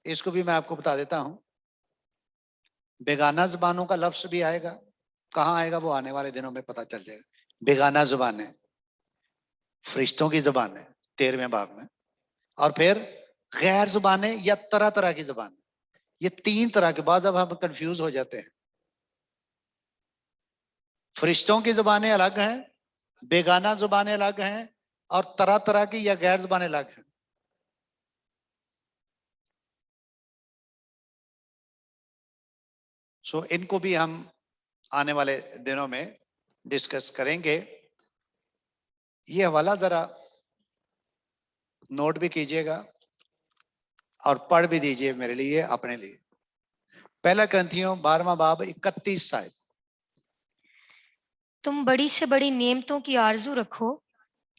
اس کو بھی میں آپ کو بتا دیتا ہوں. بیگانہ زبانوں کا لفظ بھی آئے گا. کہاں آئے گا وہ آنے والے دنوں میں پتہ چل جائے گا. بیگانہ زبانیں، فرشتوں کی زبانیں 13ویں باب میں، اور پھر غیر زبانیں یا طرح طرح کی زبانیں. یہ 3 طرح کے. بعض اب ہم کنفیوز ہو جاتے ہیں. فرشتوں کی زبانیں الگ ہیں، بیگانہ زبانیں الگ ہیں، اور طرح طرح کی یا غیر زبانیں الگ ہیں. سو ان کو بھی ہم آنے والے دنوں میں ڈسکس کریں گے. یہ حوالہ ذرا نوٹ بھی کیجئے گا اور پڑھ بھی دیجئے میرے لیے، اپنے لیے. پہلا کرنتھیوں 12واں باب 31 آیت. تم بڑی سے بڑی نعمتوں کی آرزو رکھو،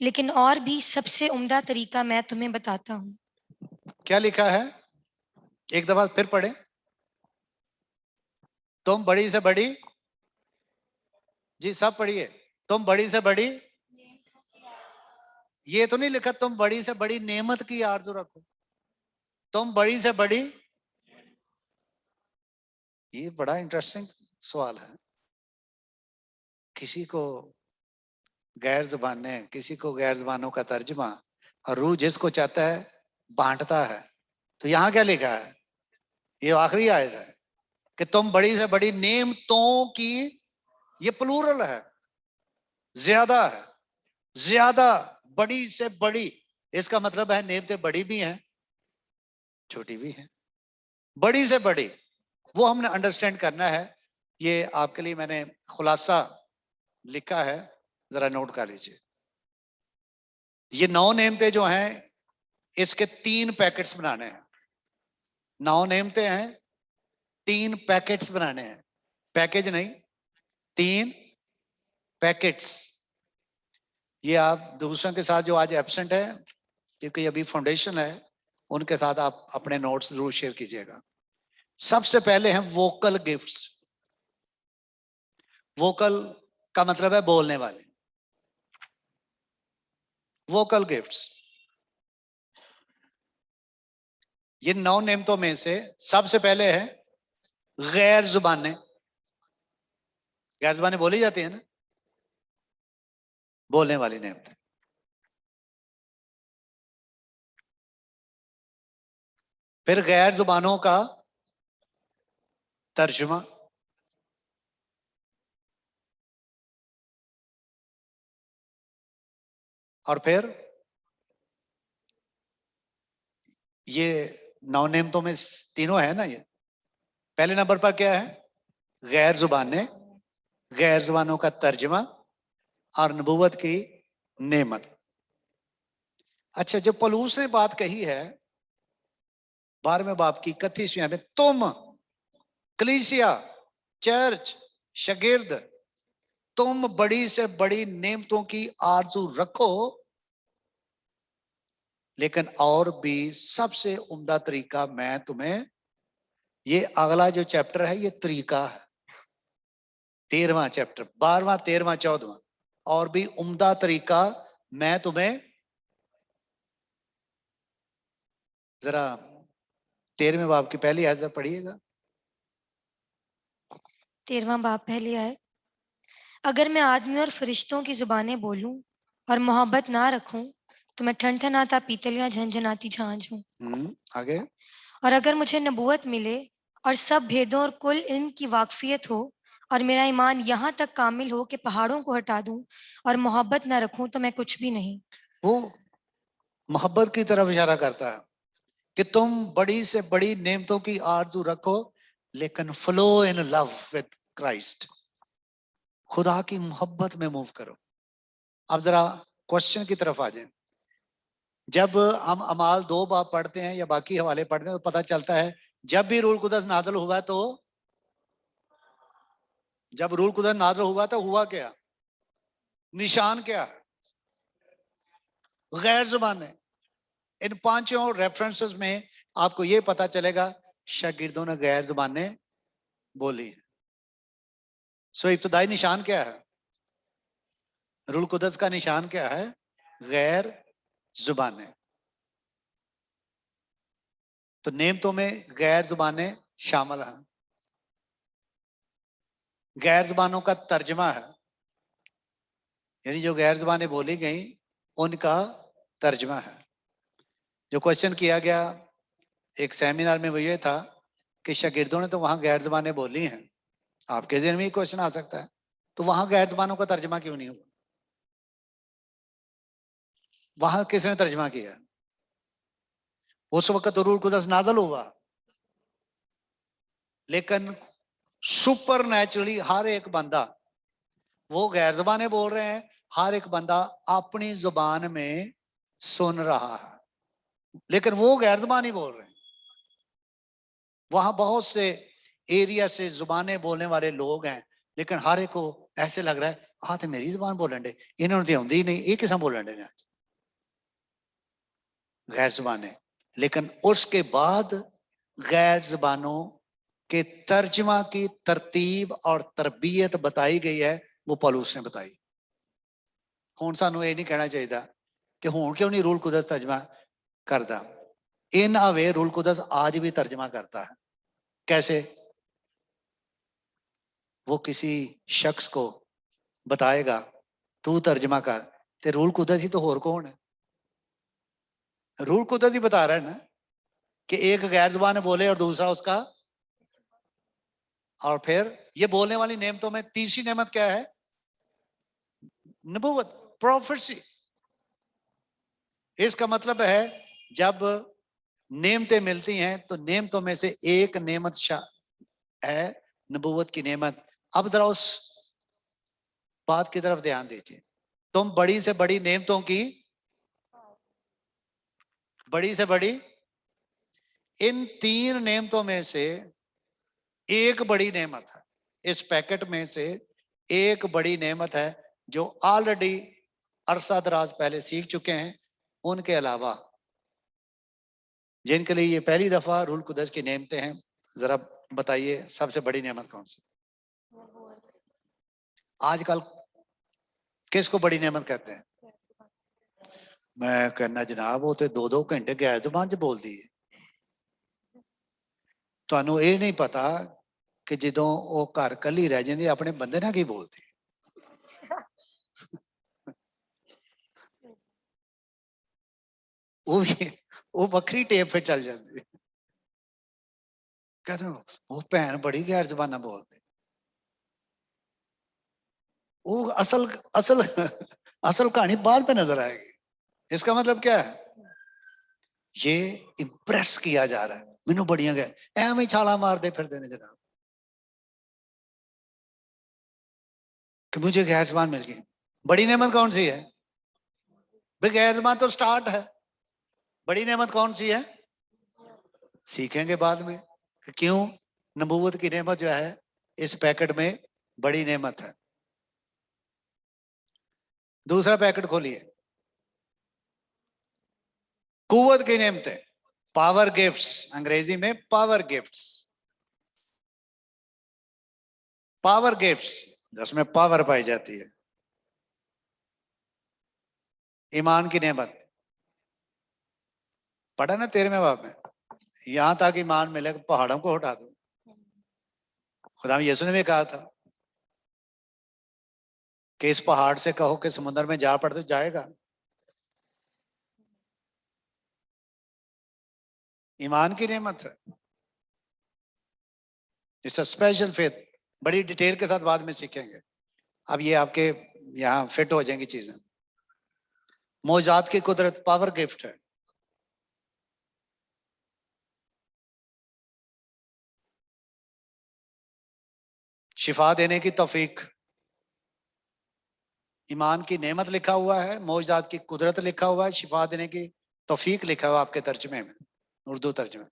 لیکن اور بھی سب سے عمدہ طریقہ میں تمہیں بتاتا ہوں. کیا لکھا ہے؟ ایک دفعہ پھر پڑھیں. تم بڑی سے بڑی، جی سب پڑھیے. تم بڑی سے بڑی، یہ تو نہیں لکھا تم بڑی سے بڑی نعمت کی آرزو رکھو. تم بڑی سے بڑی. یہ بڑا انٹرسٹنگ سوال ہے. کسی کو غیر زبانیں، کسی کو غیر زبانوں کا ترجمہ، اور روح جس کو چاہتا ہے بانٹتا ہے. تو یہاں کیا لکھا ہے؟ یہ آخری آیت ہے کہ تم بڑی سے بڑی نعمتوں کی. یہ پلورل ہے، زیادہ ہے. زیادہ، بڑی سے بڑی. اس کا مطلب ہے نعمتیں بڑی بھی ہیں، چھوٹی بھی ہیں. بڑی سے بڑی، وہ ہم نے انڈرسٹینڈ کرنا ہے. یہ آپ کے لیے میں نے خلاصہ لکھا ہے، ذرا نوٹ کر لیجیے. یہ 9 نعمتیں جو ہیں، اس کے 3 پیکٹس بنانے ہیں. 9 نعمتیں ہیں، 3 پیکٹس بنانے ہیں. پیکج نہیں، 3 پیکٹس. یہ آپ دوسروں کے ساتھ جو آج ایبسنٹ ہے، کیونکہ ابھی فاؤنڈیشن ہے، ان کے ساتھ آپ اپنے نوٹس ضرور شیئر کیجئے گا. سب سے پہلے ہیں ووکل گفٹس. ووکل کا مطلب ہے بولنے والے. Vocal gifts. یہ 9 نعمتوں میں سے سب سے پہلے ہے غیر زبانیں. غیر زبانیں بولی جاتی ہیں نا، بولنے والی نعمتیں. پھر غیر زبانوں کا ترجمہ. اور پھر یہ 9 نعمتوں میں تینوں ہے نا. یہ پہلے نمبر پر کیا ہے؟ غیر زبانیں، غیر زبانوں کا ترجمہ، اور نبوت کی نعمت. اچھا، جب پولس نے بات کہی ہے 12ویں باب کی 31ویں میں، تم کلیسیا، چرچ، شاگرد، تم بڑی سے بڑی نعمتوں کی آرزو رکھو، لیکن اور بھی سب سے عمدہ طریقہ میں تمہیں. یہ اگلا جو چیپٹر ہے یہ طریقہ ہے. 13واں چیپٹر، 12واں، 13واں، 14واں. اور بھی عمدہ طریقہ میں تمہیں. ذرا 13ویں باب کی پہلی آیت پڑھیے گا. 13واں باب پہلی آیت. اگر میں آدمی اور فرشتوں کی زبانیں بولوں اور محبت نہ رکھوں तो मैं ठनठनाता पीतल या झंझनाती झांझ हूँ। आगे। और अगर मुझे नबूवत मिले और सब भेदों और कुल इल्म की वाकफियत हो और मेरा ईमान यहाँ तक कामिल हो कि पहाड़ों को हटा दूं और मोहब्बत न रखूं, तो मैं कुछ भी नहीं। वो मोहब्बत की तरफ इशारा करता है कि तुम बड़ी से बड़ी नेमतों की आरजू रखो, लेकिन flow in love with Christ, खुदा की मोहब्बत में मूव करो। अब जरा क्वेश्चन की तरफ आ जाए। जब हम अमाल 2 बाब पढ़ते हैं या बाकी हवाले पढ़ते हैं तो पता चलता है जब भी रूल कुदस नाज़िल हुआ तो हुआ क्या? निशान क्या है? गैर जुबान। इन 5 रेफरेंसेस में आपको ये पता चलेगा शागिर्दों ने गैर जुबानें बोली। सो इब्तदाई निशान क्या है? रूल कुदस का निशान क्या है? गैर जुबानें। तो नेमतों में गैर जुबानें शामिल हैं। गैर जुबानों का तर्जमा है, यानी जो गैर जुबानें बोली गई उनका तर्जमा है। जो क्वेश्चन किया गया एक सेमिनार में वो ये था कि शागिर्दों ने तो वहां गैर जुबानें बोली हैं, आपके ज़हन में ये क्वेश्चन आ सकता है तो वहां गैर जुबानों का तर्जमा क्यों नहीं हुआ? वहां किसने तर्जमा किया? उस वक्त तो रूल कुदस नाज़िल हुआ, लेकिन सुपर नेचुरली हर एक बंदा, वो गैर जुबानें बोल रहे हैं, हर एक बंदा अपनी जुबान में सुन रहा है, लेकिन वो गैर जुबान ही बोल रहे हैं। वहां बहुत से एरिया से जुबानें बोलने वाले लोग हैं, लेकिन हर एक को ऐसे लग रहा है हाँ तो मेरी जुबान बोलन डे, इन्होंने तो आउंदी ही नहीं, ये किस बोलन डे ने आज? गैर जुबानें। लेकिन उसके बाद गैर जुबानों के तर्जमा की तरतीब और तरबियत बताई गई है, वो पौलुस ने बताई। हुण सानू ये नहीं कहना चाहिए कि हुण क्यों नहीं रूल कुदस तर्जमा करता। इन अ वे रूल कुदस आज भी तर्जमा करता है। कैसे? वो किसी शख्स को बताएगा तू तर्जमा कर, ते रूल कुदस ही तो होर कौन है? रूल कुदस ही बता रहा है ना कि एक गैर जुबान बोले और दूसरा उसका। और फिर ये बोलने वाली नेमतों में तीसरी नेमत क्या है? नबूवत, प्रोफेसी। इसका मतलब है जब नेमतें मिलती हैं तो नेमतों में से एक नेमत है नबूवत की नेमत। अब जरा उस बात की तरफ ध्यान दीजिए। तुम बड़ी से बड़ी नेमतों की, बड़ी से बड़ी, इन 3 नेमतों में से एक बड़ी नेमत है, इस पैकेट में से एक बड़ी नेमत है जो ऑलरेडी अरसा दराज पहले सीख चुके हैं। उनके अलावा जिनके लिए ये पहली दफा रूल कुदस की नेमतें हैं, जरा बताइए सबसे बड़ी नेमत कौन सी? आजकल किसको बड़ी नेमत कहते हैं? मैं कहना जनाब वो तो 2-2 घंटे गैर जुबान च बोलती है। ਤੁਹਾਨੂੰ ਇਹ ਨਹੀਂ ਪਤਾ ਕਿ ਜਦੋਂ ਉਹ ਘਰ ਕੱਲੀ ਰਹਿ ਜਾਂਦੀ ਆਪਣੇ ਬੰਦੇ ਨਾਲ ਕੀ ਬੋਲਦੀ? ਉਹ ਵੱਖਰੀ ਟੇਪ 'ਤੇ ਚੱਲ ਜਾਂਦੀ। ਕਹਿੰਦੇ ਉਹ ਭੈਣ ਬੜੀ ਗੈਰ ਜ਼ਬਾਨਾਂ ਬੋਲਦੀ। वो असल असल असल कहानी बाद में नजर आएगी। इसका मतलब क्या है? ये इंप्रेस किया जा रहा है, मैनू बड़ियां गए एवं ही छाला मारते फिरते ने जनाब कि मुझे गैर जुबान मिल गई। बड़ी नेमत कौन सी है? भाई गैर जुबान तो स्टार्ट है, बड़ी नेमत कौन सी है? सीखेंगे बाद में कि क्यों नबूवत की नेमत जो है इस पैकेट में बड़ी नेमत है। दूसरा पैकेट खोलिए, कुव्वत की नेमतें, पावर गिफ्ट्स, अंग्रेजी में पावर गिफ्ट्स। पावर गिफ्ट्स जिसमें पावर पाई जाती है। ईमान की नेमत पढ़ा ना 13वें बाब में, यहां तक ईमान मिले पहाड़ों को हटा दो। खुदा यीशु ने भी कहा था कि इस पहाड़ से कहो कि समुद्र में जा पड़ तो जाएगा। ईमान की नेमत है। It's a special faith. बड़ी डिटेल के साथ बाद में सीखेंगे, अब ये आपके यहाँ फिट हो जाएंगी चीजें। मौजात की कुदरत पावर गिफ्ट है। शिफा देने की तौफीक, ईमान की नेमत लिखा हुआ है, मौजात की कुदरत लिखा हुआ है, शिफा देने की तौफीक लिखा हुआ आपके तर्जमे में, उर्दू तर्जमे।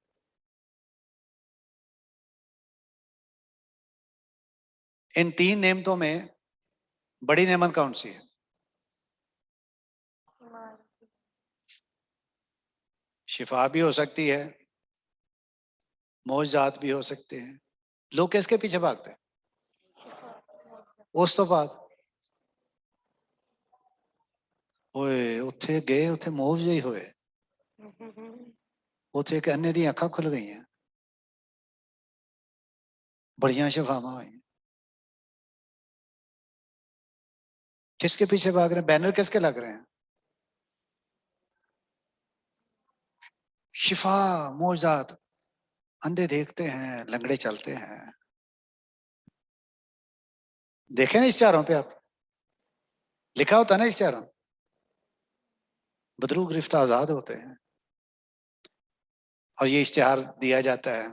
इन तीन नेमतों में बड़ी नेमत कौन सी है? शिफा भी हो सकती है, मौजात भी हो सकते हैं। लोग किसके पीछे भागते हैं? उस तो बाद ओए उत्थे गए, उत्थे मौज ही होए, उत्थे एक अन्ने दी अखां खुल गई हैं, बड़ियां शफावां हुई। किसके पीछे भाग रहे हैं? बैनर किसके लग रहे हैं? शिफा, मौजात। अंधे देखते हैं, लंगड़े चलते हैं। देखे ना इश्तिहारों पे, आप लिखा होता है ना इश्तिहारों, बदरू गिरफ्त आजाद होते हैं। और ये इश्तिहार दिया जाता है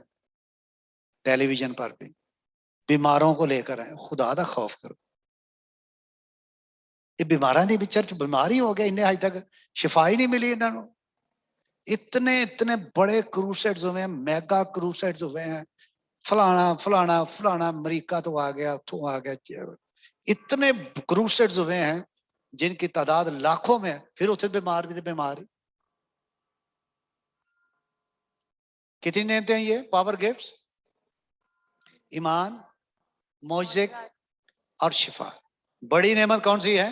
टेलीविजन पर भी, बीमारों को लेकर है, खुदा दा खौफ करो। ये बीमारा दी भी चर्च बीमार ही हो गया, इन्हें आज तक शिफा ही नहीं मिली इन्होंने। इतने इतने बड़े क्रूसेड्स हुए हैं, मेगा क्रूसेड्स हुए हैं, फलाना फलाना फलाना, अमरीका तो आ गया, उठों आ गया, इतने क्रूसेड्स हुए हैं जिनकी तादाद लाखों में है। फिर उसे बीमार भी थे, बीमार। कितनी नेमतें हैं ये? पावर गिफ्ट्स, ईमान, मौजे और शिफा। बड़ी नेमत कौन सी है?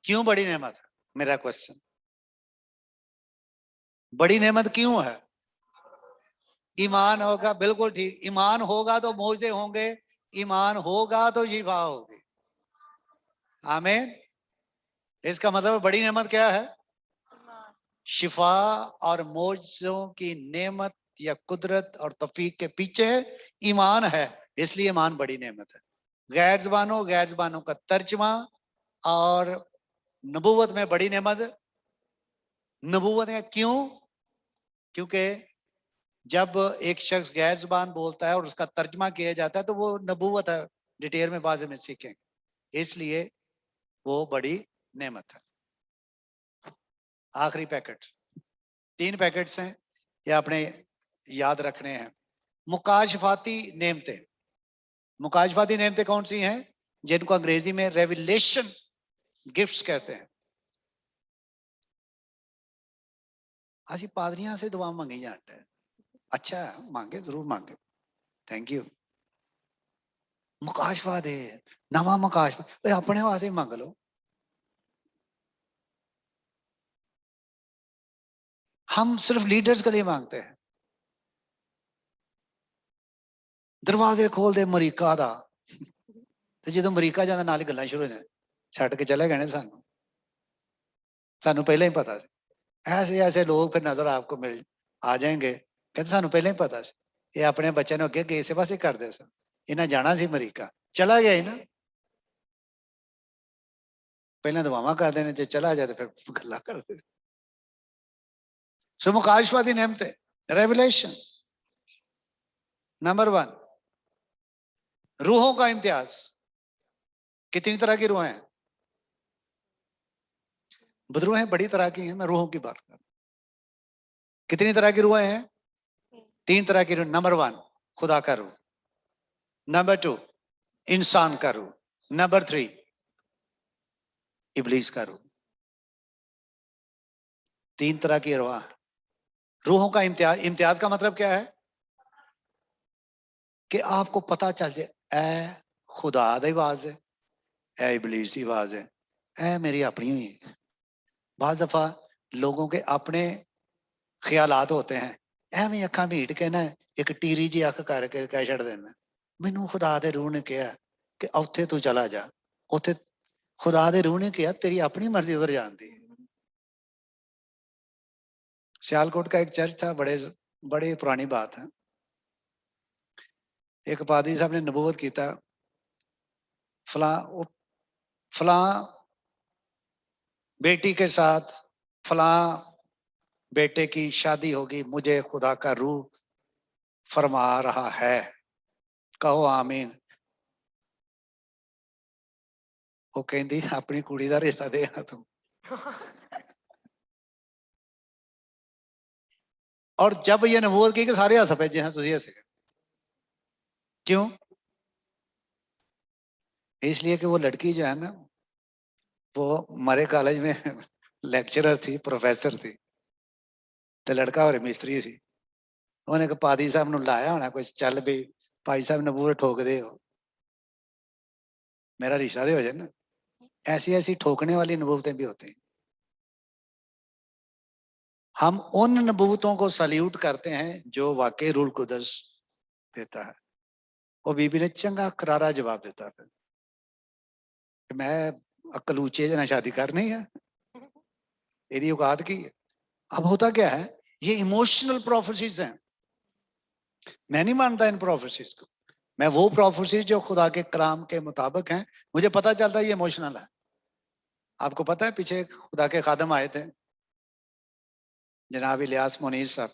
क्यों बड़ी नेमत है? मेरा क्वेश्चन, बड़ी नेमत क्यों है? ईमान होगा, बिल्कुल ठीक। ईमान होगा तो मौजे होंगे, ईमान होगा तो शिफा होगी। आमीन। इसका मतलब बड़ी नेमत क्या है? शिफा और मौजों की नेमत या कुदरत और तौफीक के पीछे ईमान है, इसलिए ईमान बड़ी नेमत है। गैर जबानों का तर्जमा और नबूवत में बड़ी नेमत। नबूवत है क्यों? क्योंकि जब एक शख्स गैर जुबान बोलता है और उसका तर्जमा किया जाता है तो वो नबूवत है, डिटेल में बाद में सीखेंगे, इसलिए वो बड़ी नेमत है। आखिरी पैकेट, 3 पैकेट्स हैं, ये आपने याद रखने हैं। मुकाशफाती नेमतें। मुकाशफाती नेमतें कौन सी हैं? जिनको अंग्रेजी में रेविलेशन गिफ्ट्स कहते हैं। असी पादरियां से दुआ मांगी जाता है। अच्छा, मांगे, जरूर मांगे, थैंक यू। मुकाशफा दे, नवा मुकाशफा अपने वास्ते मांग लो। हम सिर्फ लीडर्स के लिए मांगते हैं। दरवाजे खोल दे अमरीका दा, ਤੇ ਜਦੋਂ ਅਮਰੀਕਾ ਜਾਂਦਾ ਨਾਲ ਹੀ ਗੱਲਾਂ ਸ਼ੁਰੂ ਹੋ ਜਾਂਦੀਆਂ, ਛੱਡ ਕੇ ਚਲੇ ਗਏ ਨੇ ਸਾਨੂੰ, ਸਾਨੂੰ ਪਹਿਲਾਂ ਹੀ ਪਤਾ ਸੀ। ऐसे ऐसे लोग फिर नजर आपको मिल आ जाएंगे, कहते सानू पहले ही पता सी, ये अपने बच्चे ने अगे इस पासे करते सन, इन्हें जाना सी अमरीका, चला गया ही ना। पहले दुआवां करते हैं, जो चला जाए तो फिर गल्लां करते। सो मुकाशफाती नेमते, रेवलेशन। नंबर 1, रूहों का इम्तियाज। कितनी तरह की रूहें हैं? बदरूहें बड़ी तरह की हैं, मैं रूहों की बात कर। कितनी तरह की रूहें हैं? 3 तरह की रूह। नंबर 1 खुदा का रूह, नंबर 2 इंसान का रूह, नंबर 3 इबलीस का रूह। 3 तरह की रूह। रूहों का इम्तियाज, इम्तियाज का मतलब क्या है? कि आपको पता चल जाए ए खुदा दी आवाज है, ए इबलीस की आवाज है, ए मेरी अपनी हुई है। बाज दफा लोगों के अपने ख्यालात होते हैं, एवें अखा मीट के ना एक टीरी जी अख करके कह छड़ देना, मैनू खुदा दे रूह ने कहा कि उत्थे तू चला जा, उत्थे खुदा दे रूह ने कहा तेरी अपनी मर्जी उधर जान दी। सियालकोट का एक चर्च था, बड़े पुरानी बात है। एक पादरी साहब ने नबूवत कीता, फलां बेटी के साथ फलां बेटे की शादी होगी, मुझे खुदा का रूह फरमा रहा है, कहो आमीन। वो कहती अपनी कुड़ी का रिश्ता दे तू। और जब ये नबूवत की कि सारे हंस पे जिस तुझे हंसे, क्यों? इसलिए कि वो लड़की जो है ना, वो हमारे कॉलेज में लेक्चरर थी, प्रोफेसर थी, तो लड़का और मिस्त्री सी। उन्हें कहा पादी साहब ने लाया होना कुछ, चल भी भाई साहब नबूवत ठोक दे हो, मेरा रिश्ता दे हो जाए ना। ऐसी ऐसी ठोकने वाली नबूवतें भी होती हैं। हम उन नबूवतों को सल्यूट करते हैं जो वाकई रूल कुदस देता है। वो बीबी ने चंगा करारा जवाब देता है कि मैं अकलूचे जना शादी करनी है, यदि औकात की है। अब होता क्या है, ये इमोशनल प्रोफेसीज हैं। मैं नहीं मानता इन प्रोफेसीज को। मैं वो प्रोफेसीज जो खुदा के कलाम के मुताबिक हैं, मुझे पता चलता है ये इमोशनल है। आपको पता है पीछे खुदा के खादम आए थे, जनाब इलियास मुनीर साहब,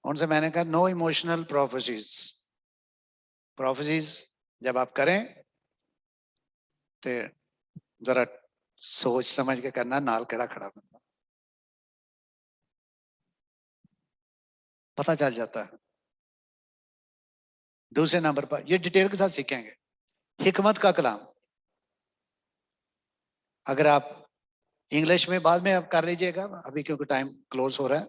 उनसे मैंने कहा नो इमोशनल प्रोफेसीज। प्रोफेसीज जब आप करें तो जरा सोच समझ के करना, नाल केड़ा खड़ा बंदा पता चल जाता है। दूसरे नंबर पर ये डिटेल के साथ सीखेंगे हिकमत का कलाम। अगर आप इंग्लिश में बाद में आप कर लीजिएगा, अभी क्योंकि टाइम क्लोज हो रहा है।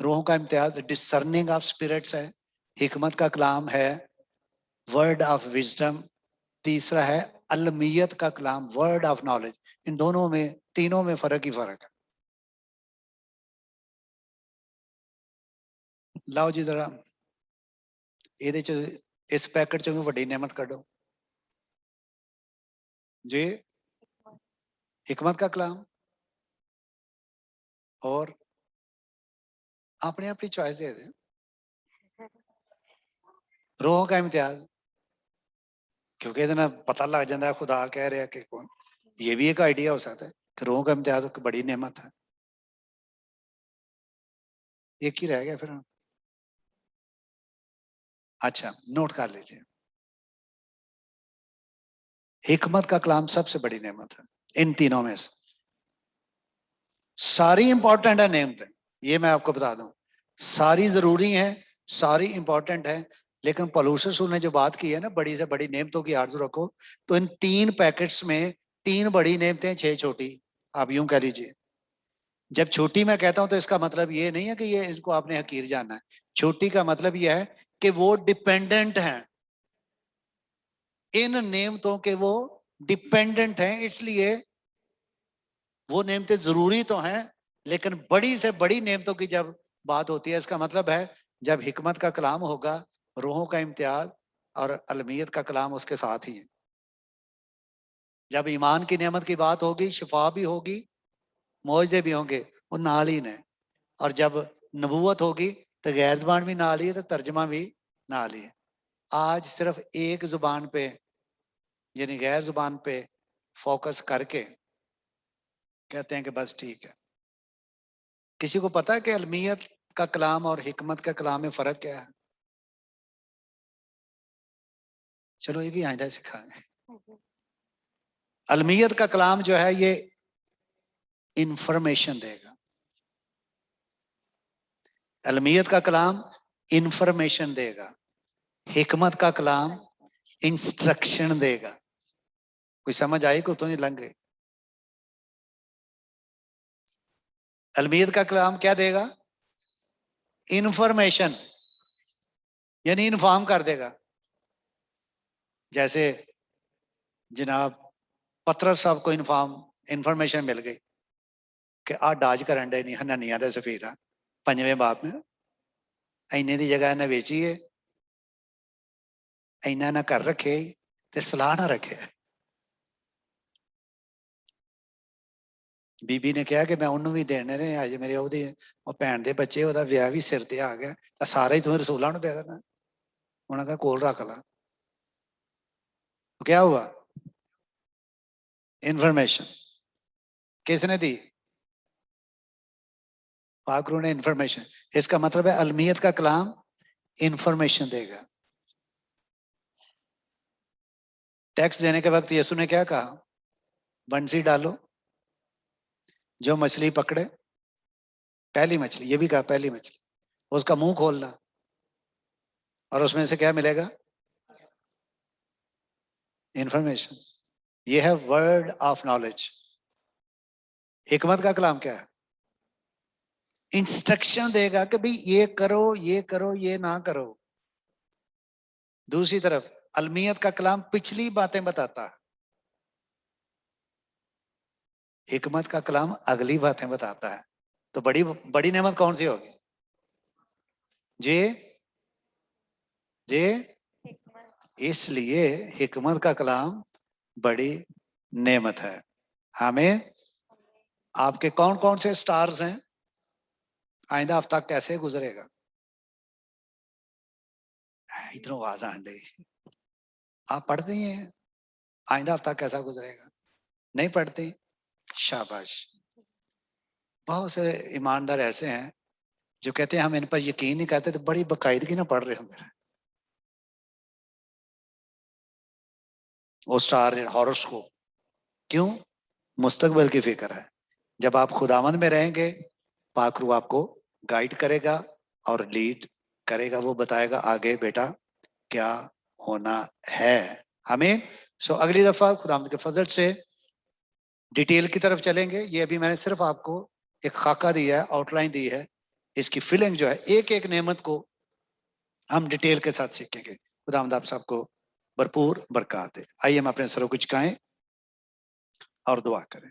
रूहों का इम्तियाज डिसर्निंग ऑफ स्पिरिट्स है, हिकमत का कलाम है, वर्ड ऑफ विजडम, तीसरा है अलमियत का कलाम, वर्ड ऑफ नॉलेज। इन दोनों में, तीनों में फर्क ही फर्क है। लाओ जी जरा ਇਹਦੇ ਚ इस पैकेट चो भी वड्डी नेमत कढो जी, हिकमत का कलाम। और अपने अपनी चॉइस दे दें। रूहों का इम्तियाज, क्योंकि ਇਹਦੇ ਨਾਲ पता लग जाता है खुदा कह रहा है कि कौन। ये भी एक आइडिया हो सकता है कि रूहों का इम्तियाज एक बड़ी नेमत है। एक ही रह गया फिर। अच्छा नोट कर लीजिए, हिकमत का कलाम सबसे बड़ी नेमत है इन तीनों में से। सारी इंपॉर्टेंट है नेमतें, ये मैं आपको बता दूं, सारी जरूरी हैं, सारी इंपॉर्टेंट है। लेकिन पॉलूशस ने जो बात की है ना, बड़ी से बड़ी नेमतों की आरजू रखो, तो इन 3 पैकेट्स में 3 बड़ी नेमतें, 6 छोटी। आप यूं कह लीजिए, जब छोटी मैं कहता हूं तो इसका मतलब ये नहीं है कि ये इसको आपने हकीर जानना है। छोटी का मतलब यह है कि वो डिपेंडेंट हैं, इन नेमतों के वो डिपेंडेंट हैं, इसलिए वो नेमतें जरूरी तो हैं। लेकिन बड़ी से बड़ी नेमतों की जब बात होती है, इसका मतलब है जब हिकमत का कलाम होगा, रूहों का इम्तियाज और अलमियत का कलाम उसके साथ ही है। जब ईमान की नेमत की बात होगी, शिफा भी होगी, मौजज़े भी होंगे, वो नाल ही ने। और जब नबूवत होगी तो गैर जुबान भी नाल ही है, तो तर्जमा भी नाल ही है। आज सिर्फ एक जुबान पे यानी गैर जुबान पे फोकस करके कहते हैं कि बस ठीक है। किसी को पता है कि अलमियत का कलाम और हिकमत का कलाम में फर्क क्या है? चलो ये भी आइंदा सिखाएंगे। अलमियत का कलाम जो है ये इंफॉर्मेशन देगा, अलमियत का कलाम इंफॉर्मेशन देगा, हिकमत का कलाम इंस्ट्रक्शन देगा। कोई समझ आई को तो नहीं लग गई? अलमियत का कलाम क्या देगा? इंफॉर्मेशन, यानी इन्फॉर्म कर देगा। जैसे जनाब पतरस साहब को इंफॉर्मेशन मिल गई कि आ डाज करन डे नहीं हननिया दे सफीरा 5वें बाप में, इन्ने दी जगह इन्हें बेची है, इन्ना ना कर रखे ते सलाह ना रखे। ਬੀਬੀ ਨੇ ਕਿਹਾ ਕਿ ਮੈਂ ਉਹਨੂੰ ਵੀ ਦੇਣੇ ਨੇ ਅੱਜ ਮੇਰੇ ਉਹਦੀ ਉਹ ਭੈਣ ਦੇ ਬੱਚੇ ਉਹਦਾ ਵਿਆਹ ਵੀ ਸਿਰ ਤੇ ਆ ਗਿਆ ਤਾਂ ਸਾਰਾ ਹੀ ਤੂੰ ਰਸੂਲਾਂ ਨੂੰ ਦੇ ਦੇਣਾ ਉਹਨਾਂ ਦਾ ਕੋਲ ਰੱਖ ਲਾ क्या हुआ इंफॉर्मेशन किसने दी पाकरू ने इंफॉर्मेशन इसका मतलब है अलमियत का कलाम इंफॉर्मेशन देगा टैक्स देने के वक्त यीशु ने क्या कहा बंसी डालो जो मछली पकड़े पहली मछली ये भी कहा पहली मछली उसका मुंह खोलना और उसमें से क्या मिलेगा इंफॉर्मेशन ये है वर्ड ऑफ नॉलेज हिकमत का कलाम क्या है इंस्ट्रक्शन देगा कि भाई ये करो ये ना करो दूसरी तरफ अलमियत का कलाम पिछली बातें बताता है हिकमत का कलाम अगली बातें बताता है तो बड़ी बड़ी नेमत कौन सी होगी जी जी इसलिए हिकमत का कलाम बड़ी नेमत है हमें आपके कौन कौन से स्टार्स हैं आइंदा हफ्ता कैसे गुजरेगा इधरों आवाज आन रही आप पढ़ते ही हैं आइंदा हफ्ता कैसा गुजरेगा नहीं पढ़ते शाबाश बहुत से ईमानदार ऐसे हैं जो कहते हैं हम इन पर यकीन नहीं करते तो बड़ी बाकायदगी ना पढ़ रहे होंगे वो स्टार हॉरोस्कोप क्यों मुस्तकबिल की फिक्र है जब आप खुदावंद में रहेंगे पाकरू आपको गाइड करेगा और लीड करेगा वो बताएगा आगे बेटा क्या होना है हमें सो अगली दफा खुदावंद के फजल से डिटेल की तरफ चलेंगे ये अभी मैंने सिर्फ आपको एक खाका दिया है आउटलाइन दी है इसकी फीलिंग जो है एक एक नेमत को हम डिटेल के साथ सीखेंगे खुदावंद आप सबको भरपूर बरकत दे आइए हम अपने सरों को झुकाएं और दुआ करें